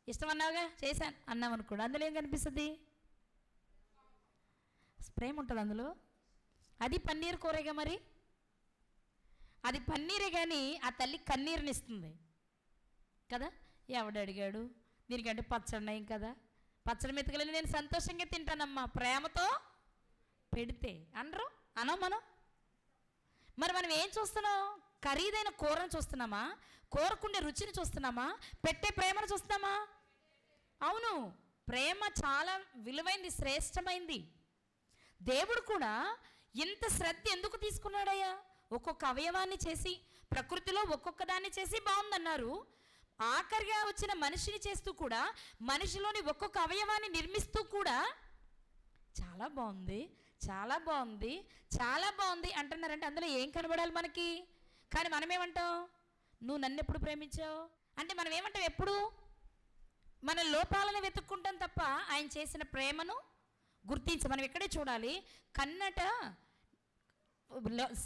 ఇష్టం అన్నావుగా చేశాను అన్నాం అనుకోండి, అందులో ఏం కనిపిస్తుంది? ప్రేమ ఉంటుంది అందులో. అది పన్నీర్ కూరగా, మరి అది పన్నీరే, కానీ ఆ తల్లి కన్నీరుని ఇస్తుంది కదా. ఎవడు అడిగాడు దీనికంటే పచ్చడి కదా, పచ్చడి మెతుకులని నేను సంతోషంగా తింటానమ్మా ప్రేమతో పెడితే అనరు, అనం మనం. మరి మనం ఏం చూస్తున్నాం? ఖరీదైన కూరను చూస్తున్నామా? కూరకుండే రుచిని చూస్తున్నామా? పెట్టే ప్రేమను చూస్తున్నామా? అవును, ప్రేమ చాలా విలువైంది, శ్రేష్టమైంది. దేవుడు కూడా ఇంత శ్రద్ధ ఎందుకు తీసుకున్నాడయ్యా? ఒక్కొక్క అవయవాన్ని చేసి, ప్రకృతిలో ఒక్కొక్క దాన్ని చేసి బాగుందన్నారు. ఆఖరిగా వచ్చిన మనిషిని చేస్తూ కూడా, మనిషిలోని ఒక్కొక్క అవయవాన్ని నిర్మిస్తూ కూడా చాలా బాగుంది, చాలా బాగుంది, చాలా బాగుంది అంటున్నారంటే అందులో ఏం కనబడాలి మనకి? కానీ మనమేమంటాం? నువ్వు నన్ను ఎప్పుడు ప్రేమించావు అంటే మనం ఏమంటాం? ఎప్పుడు మన లోపాలను వెతుక్కుంటాం తప్ప ఆయన చేసిన ప్రేమను గుర్తించి మనం ఎక్కడే చూడాలి. కన్నట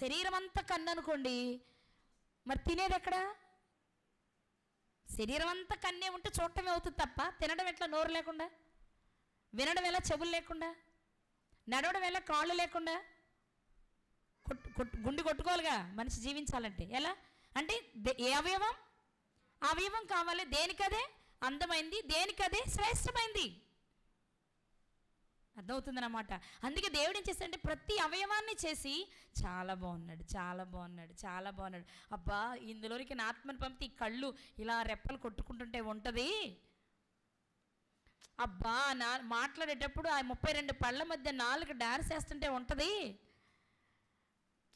శరీరం అంతా కన్ను అనుకోండి, మరి తినేది ఎక్కడ? శరీరం అంతా కన్నే ఉంటే చూడటమే అవుతుంది తప్ప తినడం ఎట్లా? నోరు లేకుండా, వినడం ఎలా చెవులు లేకుండా, నడవడం ఎలా కాళ్ళు లేకుండా? గుండె కొట్టుకోవాలిగా మనిషి జీవించాలంటే. ఎలా అంటే ఏ అవయవం అవయవం కావాలి? దేనికదే అందమైంది, దేనికదే శ్రేష్టమైంది. అర్థమవుతుందన్నమాట. అందుకే దేవుడు ఏం చేస్తాడంటే ప్రతి అవయవాన్ని చేసి చాలా బాగున్నాడు, చాలా బాగున్నాడు, చాలా బాగున్నాడు. అబ్బా ఇందులోనికి నా ఆత్మను పంపితే ఈ కళ్ళు ఇలా రెప్పలు కొట్టుకుంటుంటే ఉంటుంది. అబ్బా మాట్లాడేటప్పుడు ఆ 32 పళ్ళ మధ్య 4 డాన్స్ వేస్తుంటే ఉంటుంది.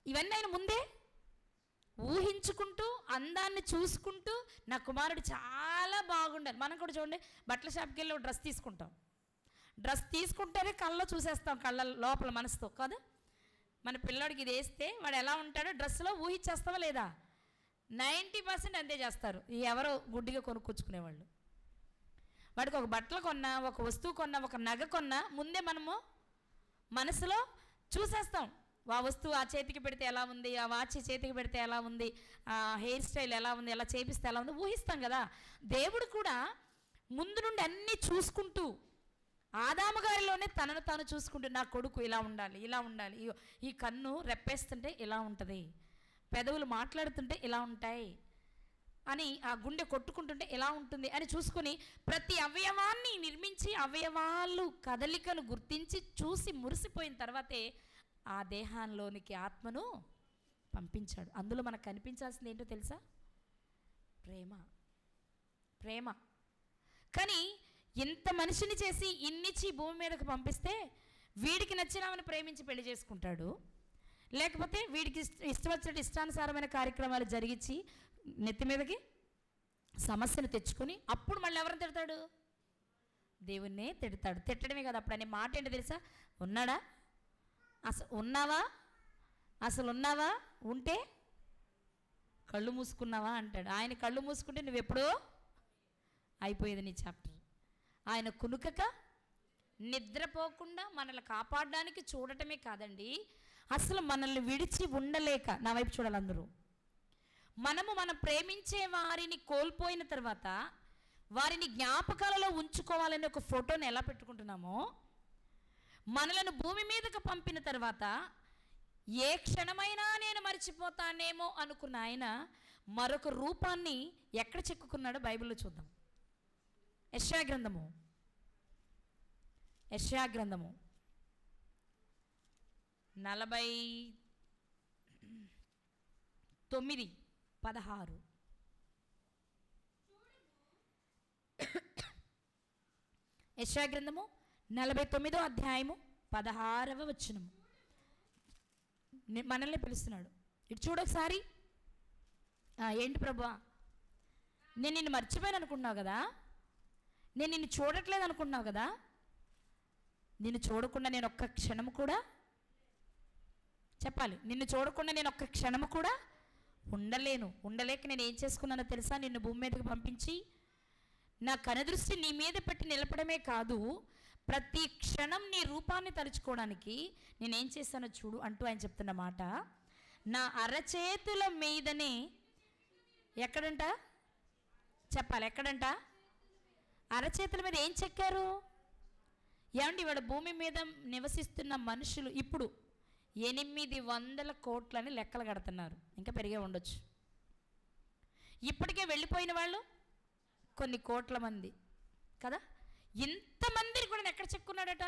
ఇవన్నీ ఆయన ముందే ఊహించుకుంటూ అందాన్ని చూసుకుంటూ నా కుమారుడు చాలా బాగుండాలి. మనం కూడా చూడండి, బట్టల షాప్కి వెళ్ళి డ్రెస్ తీసుకుంటాం. డ్రెస్ తీసుకుంటేనే కళ్ళలో చూసేస్తాం, కళ్ళ లోపల మనసుతో కదా. మన పిల్లోడికి ఇది వేస్తే వాడు ఎలా ఉంటాడో డ్రెస్లో ఊహించేస్తావా లేదా? 90% అంతే చేస్తారు ఎవరో గుడ్డిగా కొనుక్కొచ్చుకునేవాళ్ళు. వాడికి ఒక బట్టలు కొన్నా, ఒక వస్తువు కొన్నా, ఒక నగ కొన్నా ముందే మనము మనసులో చూసేస్తాం. ఆ వస్తువు ఆ చేతికి పెడితే ఎలా ఉంది, ఆ వాచ్ చేతికి పెడితే ఎలా ఉంది, ఆ హెయిర్ స్టైల్ ఎలా ఉంది, ఎలా చేపిస్తే ఎలా ఉంది ఊహిస్తాం కదా. దేవుడు కూడా ముందు నుండి అన్నీ చూసుకుంటూ ఆదాము గారిలోనే తనను తాను చూసుకుంటూ నా కొడుకు ఇలా ఉండాలి, ఇలా ఉండాలి, ఈ కన్ను రెప్పేస్తుంటే ఇలా ఉంటుంది, పెదవులు మాట్లాడుతుంటే ఇలా ఉంటాయి అని, ఆ గుండె కొట్టుకుంటుంటే ఎలా ఉంటుంది అని చూసుకొని ప్రతి అవయవాన్ని నిర్మించి అవయవాలు కదలికను గుర్తించి చూసి మురిసిపోయిన తర్వాతే ఆ దేహంలోనికి ఆత్మను పంపించాడు. అందులో మనకు కనిపించాల్సింది ఏంటో తెలుసా? ప్రేమ. ప్రేమ. కానీ ఇంత మనిషిని చేసి ఇన్నిచ్చి భూమి మీదకి పంపిస్తే వీడికి నచ్చినామని ప్రేమించి పెళ్లి చేసుకుంటాడు, లేకపోతే వీడికి ఇష్టం వచ్చినట్టు ఇష్టానుసారమైన కార్యక్రమాలు జరిగించి నెత్తి మీదకి సమస్యను తెచ్చుకొని అప్పుడు మళ్ళీ ఎవరిని తిడతాడు? దేవుణ్ణే తిడతాడు. తిట్టడమే కదా, అప్పుడు అనే మాట ఏంటో తెలుసా? ఉన్నాడా? అసలు ఉన్నావా? అసలు ఉన్నావా? ఉంటే కళ్ళు మూసుకున్నావా అంటాడు. ఆయన కళ్ళు మూసుకుంటే నువ్వెప్పుడో అయిపోయేది నీ చాప్టర్. ఆయన కునుకక నిద్రపోకుండా మనల్ని కాపాడడానికి చూడటమే కాదండి, అసలు మనల్ని విడిచి ఉండలేక, నా వైపు చూడాలి అందరూ, మనం ప్రేమించే వారిని కోల్పోయిన తర్వాత వారిని జ్ఞాపకాలలో ఉంచుకోవాలని ఒక ఫోటోని ఎలా పెట్టుకుంటున్నామో, మనలను భూమి మీదకు పంపిన తర్వాత ఏ క్షణమైనా నేను మర్చిపోతానేమో అనుకున్న ఆయన మరొక రూపాన్ని ఎక్కడ చెక్కుకున్నాడో బైబిల్లో చూద్దాం. యెషయా గ్రంథము 49:16. యెషయా గ్రంథము 49వ అధ్యాయము 16వ వచనము. మనల్ని పిలుస్తున్నాడు. ఇటు చూడొకసారి. ఏంటి ప్రభువా, నేను నిన్ను మర్చిపోయాను అనుకుంటున్నావు కదా, నేను నిన్ను చూడట్లేదు అనుకుంటున్నావు కదా, నిన్ను చూడకుండా నేను ఒక్క క్షణము కూడా, చెప్పాలి, నిన్ను చూడకుండా నేను ఒక్క క్షణము కూడా ఉండలేక నేను ఏం చేసుకున్నానో తెలుసా? నిన్ను భూమి మీదకి పంపించి నా కనుదృష్టి నీ మీద పెట్టి నిలపడమే కాదు, ప్రతి క్షణం నీ రూపాన్ని తలుచుకోవడానికి నేనేం చేశానో చూడు అంటూ ఆయన చెప్తున్న మాట. నా అరచేతుల మీదనే, ఎక్కడంట చెప్పాలి, ఎక్కడంట? అరచేతుల మీద ఏం చెక్కారు? ఏమండి, ఇవాళ భూమి మీద నివసిస్తున్న మనుషులు ఇప్పుడు 800 కోట్లని లెక్కలు కడుతున్నారు, ఇంకా పెరిగే ఉండొచ్చు. ఇప్పటికే వెళ్ళిపోయిన వాళ్ళు కొన్ని కోట్ల మంది కదా. ఇంతమందిని కూడా ఎక్కడ చెక్కున్నాడట?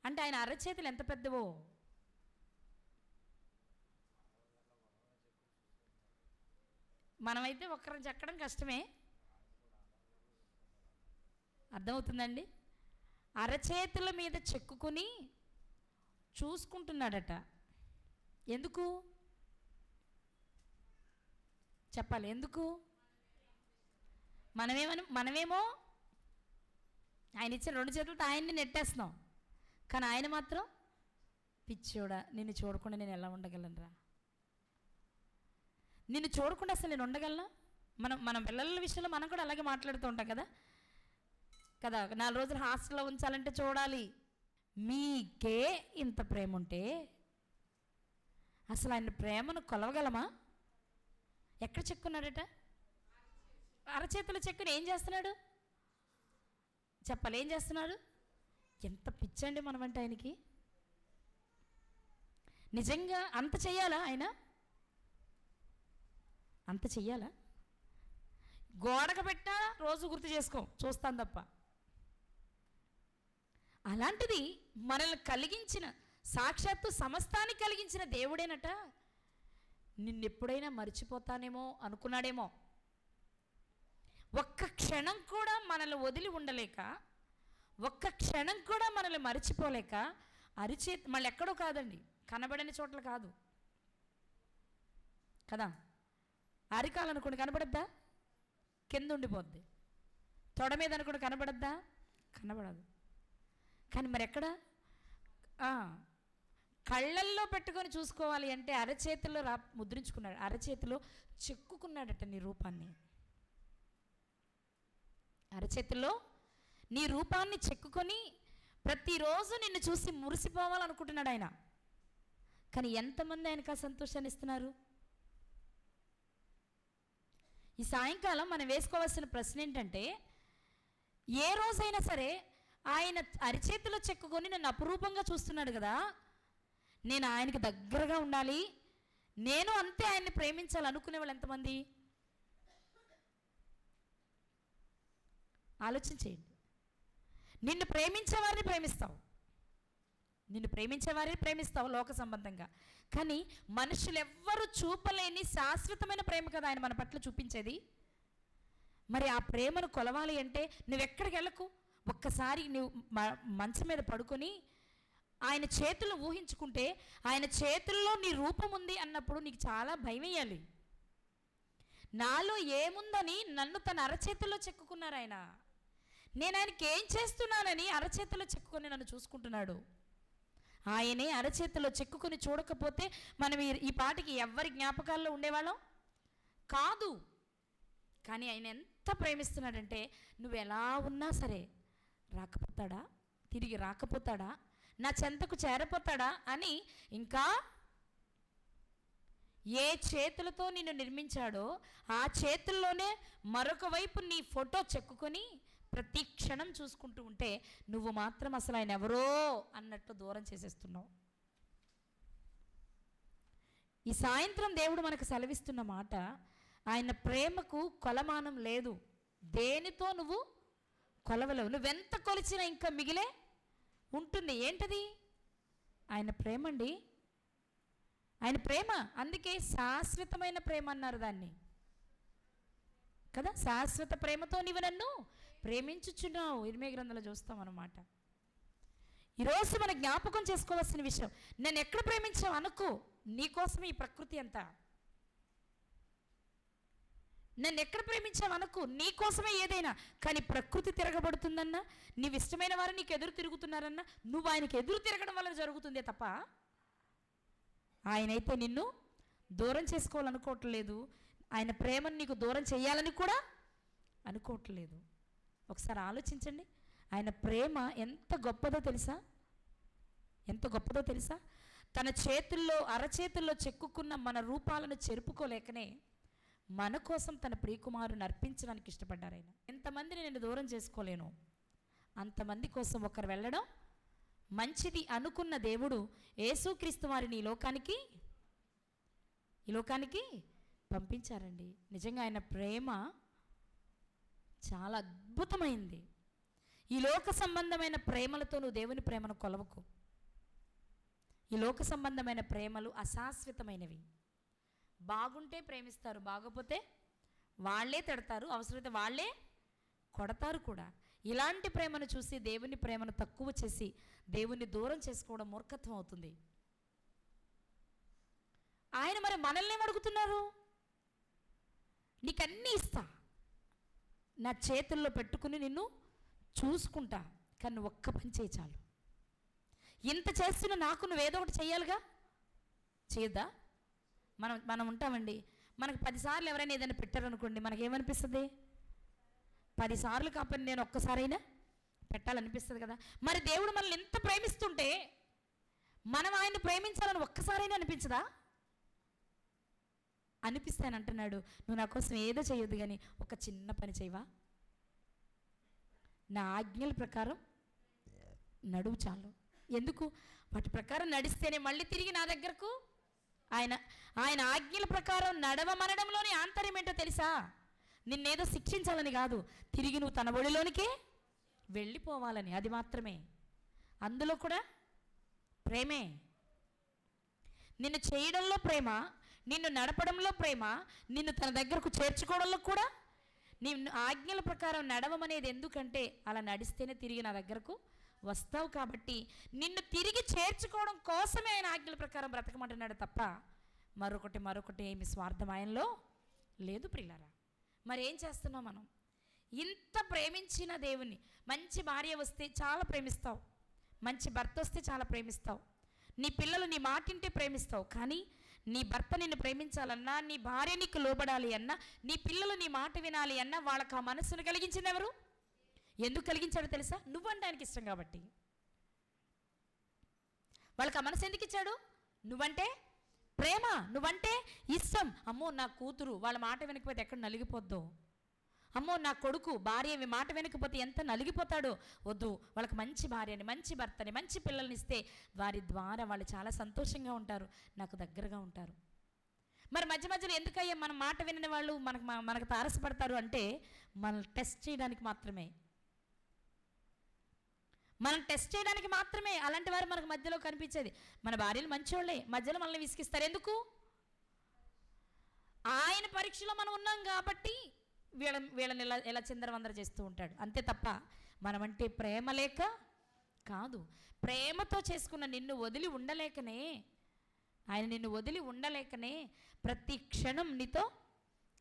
అంటే ఆయన అరచేతులు ఎంత పెద్దవో. మనమైతే ఒక్కరిని చెక్కడం కష్టమే, అర్థమవుతుందండి? అరచేతుల మీద చెక్కుకుని చూసుకుంటున్నాడట. ఎందుకు చెప్పాలి? ఎందుకు? మనమేమో ఆయన ఇచ్చిన 2 చేతులతో ఆయన్ని నెట్టేస్తున్నాం, కానీ ఆయన మాత్రం పిచ్చోడా, నిన్ను చూడకుండా నేను ఎలా ఉండగలనురా, నిన్ను చూడకుండా అసలు నేను ఉండగలనా? మన పిల్లల విషయంలో మనం కూడా అలాగే మాట్లాడుతూ ఉంటాం కదా 4 రోజులు హాస్టల్లో ఉంచాలంటే చూడాలి. మీకే ఇంత ప్రేమ ఉంటే అసలు ఆయన ప్రేమను కొలవగలమా? ఎక్కడ చెక్కున్నాడట? అరచేతుల చెక్కుని ఏం చేస్తున్నాడు చెప్పాలి? ఏం చేస్తున్నాడు? ఎంత పిచ్చండి మనమంటే ఆయనకి. నిజంగా అంత చెయ్యాలా? ఆయన అంత చెయ్యాలా? గోడకు పెట్టా రోజు గుర్తు చేసుకో, చూస్తాను తప్ప. అలాంటిది మనల్ని కలిగించిన, సాక్షాత్తు సమస్తాన్ని కలిగించిన దేవుడేనట. నిన్నెప్పుడైనా మర్చిపోతానేమో అనుకున్నాడేమో. ఒక్క క్షణం కూడా మనల్ని వదిలి ఉండలేక, ఒక్క క్షణం కూడా మనల్ని మర్చిపోలేక మళ్ళీ ఎక్కడో కాదండి, కనబడని చోట్ల కాదు కదా. అరికాలనుకోండి కనబడద్దా? కింద ఉండిపోద్ది. తొడ మీద అనుకోండి కనబడద్దా? కనబడదు. కానీ మరి ఎక్కడ? కళ్ళల్లో పెట్టుకొని చూసుకోవాలి అంటే అరచేతిలో ముద్రించుకున్నాడు, అరచేతిలో చెక్కుకున్నాడట నీ రూపాన్ని. అరచేతిలో నీ రూపాన్ని చెక్కుకొని ప్రతిరోజు నిన్ను చూసి మురిసిపోవాలనుకుంటున్నాడు ఆయన. కానీ ఎంతమంది ఆయనకు ఆ సంతోషాన్ని ఇస్తున్నారు? ఈ సాయంకాలం మనం వేసుకోవాల్సిన ప్రశ్న ఏంటంటే, ఏ రోజైనా సరే ఆయన అరిచేతిలో చెక్కుకొని నన్ను అపురూపంగా చూస్తున్నాడు కదా, నేను ఆయనకి దగ్గరగా ఉండాలి, నేను అంతే ఆయన్ని ప్రేమించాలి అనుకునే వాళ్ళు ఎంతమంది? ఆలోచించేయండి. నిన్ను ప్రేమించేవారిని ప్రేమిస్తావు, నిన్ను ప్రేమించేవారిని ప్రేమిస్తావు లోక సంబంధంగా. కానీ మనుషులు ఎవ్వరూ చూపలేని శాశ్వతమైన ప్రేమ కదా ఆయన మన పట్ల చూపించేది. మరి ఆ ప్రేమను కొలవాలి అంటే నువ్వెక్కడికి వెళ్ళకు, ఒక్కసారి నువ్వు మంచం మీద పడుకొని ఆయన చేతులు ఊహించుకుంటే, ఆయన చేతుల్లో నీ రూపం ఉంది అన్నప్పుడు నీకు చాలా భయం వేయాలి. నాలో ఏముందని నన్ను తన అరచేతుల్లో చెక్కుకున్నారు ఆయన. నేను ఆయనకి ఏం చేస్తున్నానని అరచేతుల్లో చెక్కుకొని నన్ను చూసుకుంటున్నాడు. ఆయనే అరచేతుల్లో చెక్కుకొని చూడకపోతే మనం ఈ పాటికి ఎవరి జ్ఞాపకాల్లో ఉండేవాళ్ళం కాదు. కానీ ఆయన ఎంత ప్రేమిస్తున్నాడంటే, నువ్వు ఎలా ఉన్నా సరే రాకపోతాడా, తిరిగి రాకపోతాడా, నా చెంతకు చేరపోతాడా అని, ఇంకా ఏ చేతులతో నిన్ను నిర్మించాడో ఆ చేతుల్లోనే మరొక వైపు నీ ఫోటో చెక్కుకొని ప్రతి క్షణం చూసుకుంటూ ఉంటే నువ్వు మాత్రం అసలు ఆయన ఎవరో అన్నట్టు దూరం చేసేస్తున్నావు. ఈ సాయంత్రం దేవుడు మనకు సెలవిస్తున్న మాట, ఆయన ప్రేమకు కొలమానం లేదు, దేనితో నువ్వు కొలవలేవు. నువ్వెంత కొలిచినా ఇంకా మిగిలే ఉంటుంది. ఏంటది? ఆయన ప్రేమ అండి, ఆయన ప్రేమ. అందుకే శాశ్వతమైన ప్రేమ అన్నారు దాన్ని కదా. శాశ్వత ప్రేమతో నీవు నన్ను ప్రేమించుచున్నావు, ఇర్మీయా గ్రంథంలో చూస్తాం అన్నమాట. ఈరోజు మన జ్ఞాపకం చేసుకోవాల్సిన విషయం, నేను ఎక్కడ ప్రేమించావు అనుకో, నీకోసమే ఈ ప్రకృతి అంతా. నన్ను ఎక్కడ ప్రేమించావు అనుకో, నీకోసమే ఏదైనా. కానీ ప్రకృతి తిరగబడుతుందన్నా, నీవు ఇష్టమైన వారు నీకు ఎదురు తిరుగుతున్నారన్నా, నువ్వు ఆయనకి ఎదురు తిరగడం వల్ల జరుగుతుందే తప్ప ఆయనైతే నిన్ను దూరం చేసుకోవాలనుకోవట్లేదు. ఆయన ప్రేమను నీకు దూరం చేయాలని కూడా అనుకోవట్లేదు. ఒకసారి ఆలోచించండి, ఆయన ప్రేమ ఎంత గొప్పదో తెలుసా? ఎంత గొప్పదో తెలుసా? తన చేతుల్లో అరచేతుల్లో చెక్కుకున్న మన రూపాలను చెరుపుకోలేకనే మన కోసం తన ప్రియకుమారుని అర్పించడానికి ఇష్టపడ్డారు ఆయన. ఎంతమందిని నేను దూరం చేసుకోలేను, అంతమంది కోసం ఒకరు వెళ్ళడం మంచిది అనుకున్న దేవుడు యేసుక్రీస్తు వారిని ఈ లోకానికి పంపించారండి. నిజంగా ఆయన ప్రేమ చాలా అద్భుతమైంది. ఈ లోక సంబంధమైన ప్రేమలతో నువ్వు దేవుని ప్రేమను కొలవకు. ఈ లోక సంబంధమైన ప్రేమలు అశాశ్వతమైనవి. బాగుంటే ప్రేమిస్తారు, బాగోపోతే వాళ్ళే తిడతారు, అవసరమైతే వాళ్ళే కొడతారు కూడా. ఇలాంటి ప్రేమను చూసి దేవుని ప్రేమను తక్కువ చేసి దేవుణ్ణి దూరం చేసుకోవడం మూర్ఖత్వం అవుతుంది. ఆయన మరి మనల్ని ఏమడుగుతున్నారు? నీకన్నీ ఇస్తా, నా చేతుల్లో పెట్టుకుని నిన్ను చూసుకుంటా, కానీ ఒక్క పని చేయి చాలు. ఇంత చేస్తున్న నాకు నువ్వేదో ఒకటి చెయ్యాలిగా, చేయొద్దా? మనం ఉంటామండి, మనకు 10 సార్లు ఎవరైనా ఏదైనా పెట్టారనుకోండి, మనకేమనిపిస్తుంది? 10 సార్లు కాకపోతే నేను ఒక్కసారైనా పెట్టాలనిపిస్తుంది కదా. మరి దేవుడు మనల్ని ఎంత ప్రేమిస్తుంటే మనం ఆయన్ని ప్రేమించాలని ఒక్కసారైనా అనిపించదా? అనిపిస్తానంటున్నాడు, నువ్వు నా కోసం ఏదో చేయొద్దు కానీ ఒక చిన్న పని చేయవా, నా ఆజ్ఞల ప్రకారం నడువు చాలు. ఎందుకు? వాటి ప్రకారం నడిస్తేనే మళ్ళీ తిరిగి నా దగ్గరకు ఆయన ఆజ్ఞల ప్రకారం నడవమనడంలోని ఆంతర్యం ఏంటో తెలుసా? నిన్నేదో శిక్షించాలని కాదు, తిరిగి నువ్వు తన ఒడిలోనికే వెళ్ళిపోవాలని. అది మాత్రమే. అందులో కూడా ప్రేమే. నిన్ను చేయడంలో ప్రేమ, నిన్ను నడపడంలో ప్రేమ, నిన్ను తన దగ్గరకు చేర్చుకోవడంలో కూడా. నిన్ను ఆజ్ఞల ప్రకారం నడవమనేది ఎందుకంటే అలా నడిస్తేనే తిరిగి నా దగ్గరకు వస్తావు కాబట్టి నిన్ను తిరిగి చేర్చుకోవడం కోసమే ఆయన ఆజ్ఞల ప్రకారం బ్రతకమంటున్నాడు తప్ప మరొకటి ఏమి స్వార్థం ఆయనలో లేదు ప్రియులారా. మరి ఏం చేస్తున్నాం మనం? ఇంత ప్రేమించిన దేవుని, మంచి భార్య వస్తే చాలా ప్రేమిస్తావు, మంచి భర్త వస్తే చాలా ప్రేమిస్తావు, నీ పిల్లలు నీ మాటింటే ప్రేమిస్తావు. కానీ నీ భర్త నిన్ను ప్రేమించాలన్నా, నీ భార్య నీకు లోబడాలి అన్నా, నీ పిల్లలు నీ మాట వినాలి అన్నా వాళ్ళకి ఆ మనస్సును కలిగించింది ఎవరు? ఎందుకు కలిగించాడో తెలుసా? నువ్వంటే ఆయనకి ఇష్టం కాబట్టి. వాళ్ళకి ఆ మనసు ఎందుకు ఇచ్చాడు? నువ్వంటే ప్రేమ, నువ్వంటే ఇష్టం. అమ్మో నా కూతురు వాళ్ళ మాట వినకపోతే ఎక్కడ నలిగిపోద్దో, అమ్మో నా కొడుకు భార్య మాట వినకపోతే ఎంత నలిగిపోతాడో, వద్దు వాళ్ళకి మంచి భార్యని, మంచి భర్తని, మంచి పిల్లల్ని ఇస్తే వారి ద్వారా వాళ్ళు చాలా సంతోషంగా ఉంటారు, నాకు దగ్గరగా ఉంటారు. మరి మధ్య మధ్యలో ఎందుకయ్యా మనం మాట వినని వాళ్ళు మనకు తారసపడతారు అంటే మనల్ని టెస్ట్ చేయడానికి మాత్రమే, మనం టెస్ట్ చేయడానికి మాత్రమే అలాంటి వారు మనకు మధ్యలో కనిపించేది. మన భార్యలు మంచోళ్ళే, మధ్యలో మనల్ని విసిగిస్తారు. ఎందుకు? ఆయన పరీక్షలో మనం ఉన్నాం కాబట్టి వీళ్ళని ఎలా చిందరవందర చేస్తూ ఉంటాడు, అంతే తప్ప మనమంటే ప్రేమ లేక కాదు. ప్రేమతో చేసుకున్న నిన్ను వదిలి ఉండలేకనే, ఆయన నిన్ను వదిలి ఉండలేకనే ప్రతి క్షణం నీతో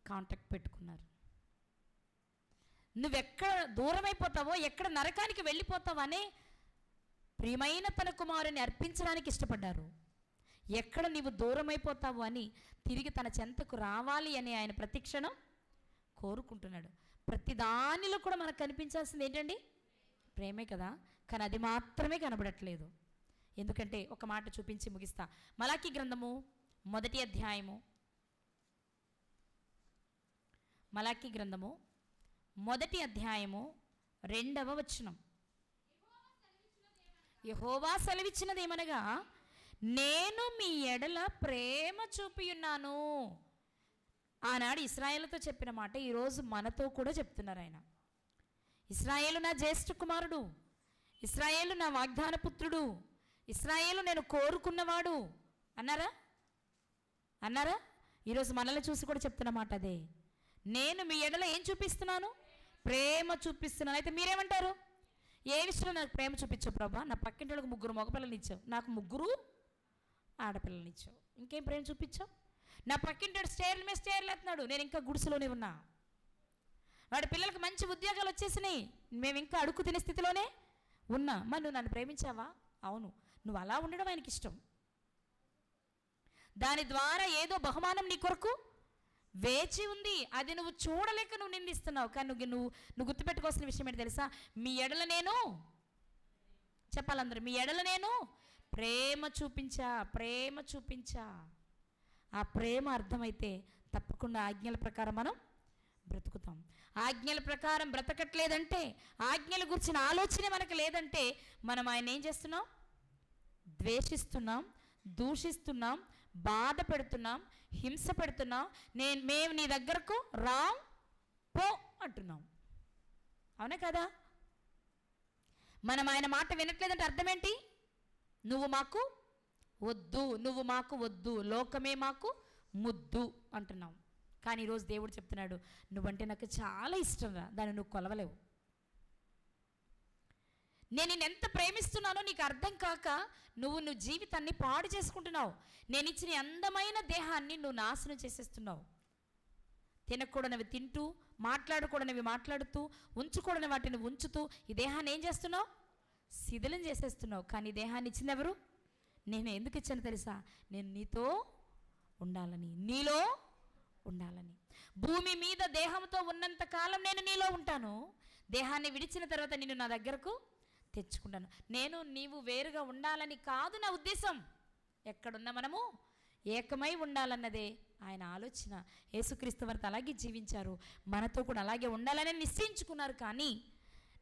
కాంటాక్ట్ పెట్టుకున్నారు. నువ్వెక్కడ దూరమైపోతావో, ఎక్కడ నరకానికి వెళ్ళిపోతావో అనే ప్రియమైన తన కుమారుని అర్పించడానికి ఇష్టపడ్డారు. ఎక్కడ నీవు దూరమైపోతావు అని తిరిగి తన చెంతకు రావాలి అని ఆయన ప్రతి క్షణం కోరుకుంటున్నాడు. ప్రతి దానిలో కూడా మనకు కనిపించాల్సింది ఏంటండి? ప్రేమే కదా. కానీ అది మాత్రమే కనబడట్లేదు. ఎందుకంటే ఒక మాట చూపించి ముగిస్తా. మలాకీ గ్రంథము 1వ అధ్యాయము, మలాకీ గ్రంథము 1వ అధ్యాయము 2వ వచనం. యెహోవా సెలవిచ్చినదేమనగా, నేను మీ ఎడల ప్రేమ చూపియున్నాను. ఆనాడు ఇశ్రాయేలుతో చెప్పిన మాట ఈరోజు మనతో కూడా చెప్తున్నారు ఆయన. ఇశ్రాయేలు నా జ్యేష్ఠ కుమారుడు, ఇశ్రాయేలు నా వాగ్దాన పుత్రుడు, ఇశ్రాయేలు నేను కోరుకున్నవాడు అన్నారా? ఈరోజు మనల్ని చూసి కూడా చెప్తున్న మాట అదే. నేను మీ ఎడల ఏం చూపిస్తున్నాను? ప్రేమ చూపిస్తున్నాను. అయితే మీరేమంటారు? ఏ విషయంలో నాకు ప్రేమ చూపించావు ప్రభా? నా పక్కింటి వాళ్ళకి 3 మగపిల్లల్ని ఇచ్చావు, నాకు 3 ఆడపిల్లల్ని ఇచ్చావు, ఇంకేం ప్రేమ చూపించావు? నా పక్కింటి స్టేర్ల మీద స్టేర్లు ఎత్తున్నాడు, నేను ఇంకా గుడిసెలోనే ఉన్నా. వాడి పిల్లలకు మంచి ఉద్యోగాలు వచ్చేసినాయి, మేము ఇంకా అడుగు తినే స్థితిలోనే ఉన్నా. మరి నువ్వు నన్ను ప్రేమించావా? అవును. నువ్వు అలా ఉండడం ఆయనకి ఇష్టం. దాని ద్వారా ఏదో బహుమానం నీ కొరకు వేచి ఉంది, అది నువ్వు చూడలేక నువ్వు నిందిస్తున్నావు. కానీ నువ్వు గుర్తుపెట్టుకోవాల్సిన విషయం ఏంటి తెలుసా? మీ ఎడల నేను చెప్పాలందరూ, మీ ఎడల నేను ప్రేమ చూపించా. ఆ ప్రేమ అర్థమైతే తప్పకుండా ఆజ్ఞల ప్రకారం మనం బ్రతుకుతాం. ఆజ్ఞల ప్రకారం బ్రతకట్లేదంటే, ఆజ్ఞల గురించిన ఆలోచన మనకు లేదంటే మనం ఆయన ఏం చేస్తున్నాం? ద్వేషిస్తున్నాం, దూషిస్తున్నాం, బాధ పెడుతున్నాం, హింస పెడుతున్నాం. మేము నీ దగ్గరకు రాం పో అంటున్నాం. అవునే కదా? మనం ఆయన మాట వినట్లేదంటే అర్థం ఏంటి? నువ్వు మాకు వద్దు, లోకమే మాకు ముద్దు అంటున్నాం. కానీ ఈరోజు దేవుడు చెప్తున్నాడు, నువ్వంటే నాకు చాలా ఇష్టం రా, దాన్ని నువ్వు కొలవలేవు. నేను నిన్ను ఎంత ప్రేమిస్తున్నానో నీకు అర్థం కాక నువ్వు జీవితాన్ని పాడు చేసుకుంటున్నావు. నేను ఇచ్చిన అందమైన దేహాన్ని నువ్వు నాశనం చేసేస్తున్నావు. తినకూడనివి తింటూ, మాట్లాడకూడనివి మాట్లాడుతూ, ఉంచకూడని వాటిని ఉంచుతూ ఈ దేహాన్ని ఏం చేస్తున్నావు? శిథిలం చేసేస్తున్నావు. కానీ దేహాన్ని ఇచ్చింది ఎవరు? నేను ఎందుకు ఇచ్చాను తెలుసా? నేను నీతో ఉండాలని, నీలో ఉండాలని. భూమి మీద దేహంతో ఉన్నంత కాలం నేను నీలో ఉంటాను. దేహాన్ని విడిచిన తర్వాత నిన్ను నా దగ్గరకు తెచ్చుకుంటాను. నేను నీవు వేరుగా ఉండాలని కాదు నా ఉద్దేశం. ఎక్కడున్నా మనము ఏకమై ఉండాలన్నదే ఆయన ఆలోచన. యేసుక్రీస్తు వారితో అలాగే జీవించారు, మనతో కూడా అలాగే ఉండాలని నిశ్చయించుకున్నారు. కానీ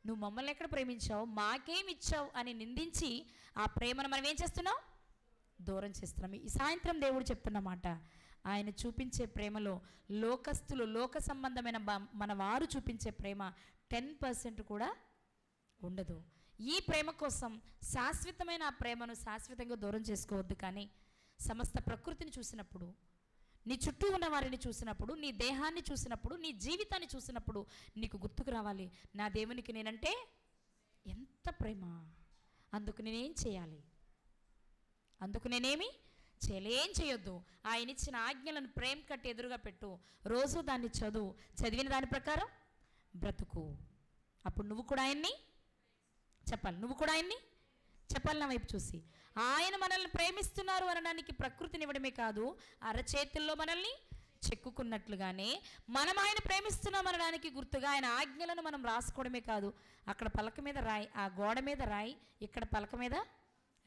నువ్వు మమ్మల్ని ఎక్కడ ప్రేమించావు, మాకేం ఇచ్చావు అని నిందించి ఆ ప్రేమను మనం ఏం చేస్తున్నాం? దూరం చేస్తున్నాం. ఈ సాయంత్రం దేవుడు చెప్తున్నమాట, ఆయన చూపించే ప్రేమలో లోకస్తులు, లోక సంబంధమైన మన వారు చూపించే ప్రేమ 10% కూడా ఉండదు. ఈ ప్రేమ కోసం శాశ్వతమైన ఆ ప్రేమను శాశ్వతంగా దూరం చేసుకోవద్దు. కానీ సమస్త ప్రకృతిని చూసినప్పుడు, నీ చుట్టూ ఉన్న వారిని చూసినప్పుడు, నీ దేహాన్ని చూసినప్పుడు, నీ జీవితాన్ని చూసినప్పుడు నీకు గుర్తుకు రావాలి, నా దేవునికి నేనంటే ఎంత ప్రేమ. అందుకు నేనేం చేయాలి? అందుకు నేనేమి ఏం చేయొద్దు. ఆయన ఇచ్చిన ఆజ్ఞలను ప్రేమ కట్టి ఎదురుగా పెట్టు. రోజు దాన్ని చదువు, చదివిన దాని ప్రకారం బ్రతుకు. అప్పుడు నువ్వు కూడా ఆయన్ని చెప్పాలి. నువ్వు కూడా ఆయన్ని చెప్పాలి నా వైపు చూసి. ఆయన మనల్ని ప్రేమిస్తున్నారు అనడానికి ప్రకృతిని ఇవ్వడమే కాదు, అరచేతుల్లో మనల్ని చెక్కుకున్నట్లుగానే మనం ఆయన ప్రేమిస్తున్నాం అనడానికి గుర్తుగా ఆయన ఆజ్ఞలను మనం రాసుకోవడమే కాదు, అక్కడ పలక మీద రాయి, ఆ గోడ మీద రాయి, ఇక్కడ పలక మీద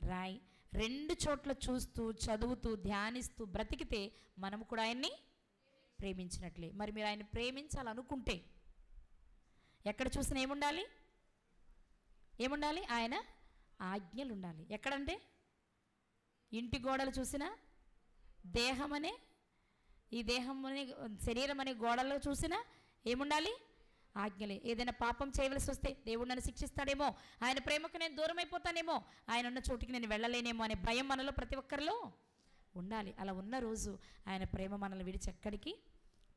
రాయి. 2 చోట్ల చూస్తూ, చదువుతూ, ధ్యానిస్తూ బ్రతికితే మనం కూడా ఆయన్ని ప్రేమించినట్లే. మరి మీరు ఆయన ప్రేమించాలనుకుంటే ఎక్కడ చూసినా ఏముండాలి? ఏముండాలి? ఆయన ఆజ్ఞలు ఉండాలి. ఎక్కడంటే ఇంటి గోడలు చూసినా, దేహం అనే ఈ దేహం అనే శరీరం అనే గోడలో చూసినా ఏముండాలి? ఆజ్ఞలే. ఏదైనా పాపం చేయవలసి వస్తే దేవుడు నన్ను శిక్షిస్తాడేమో, ఆయన ప్రేమకు నేను దూరం అయిపోతానేమో, ఆయన ఉన్న చోటికి నేను వెళ్ళలేనేమో అనే భయం మనలో ప్రతి ఒక్కరిలో ఉండాలి. అలా ఉన్న రోజు ఆయన ప్రేమ మనల్ని విడిచి ఎక్కడికి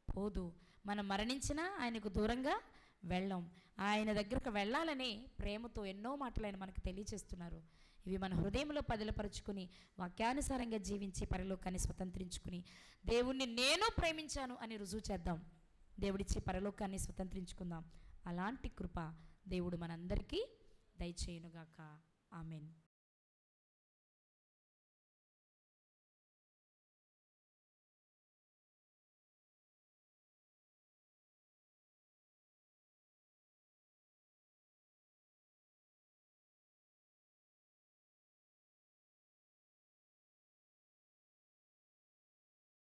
పోదు. మనం మరణించినా ఆయనకు దూరంగా వెళ్ళాం. ఆయన దగ్గరకు వెళ్ళాలని ప్రేమతో ఎన్నో మాటలు ఆయన మనకు తెలియచేస్తున్నారు. ఇవి మన హృదయంలో పదిలపరుచుకుని వాక్యానుసారంగా జీవించి పరలోకాన్ని స్వతంత్రించుకుని దేవుణ్ణి నేను ప్రేమించాను అని రుజువు చేద్దాం. దేవుడిచ్చి పరలోకాన్ని స్వతంత్రించుకుందాం. అలాంటి కృప దేవుడు మనందరికీ దయచేయునుగాక. ఆమెన్.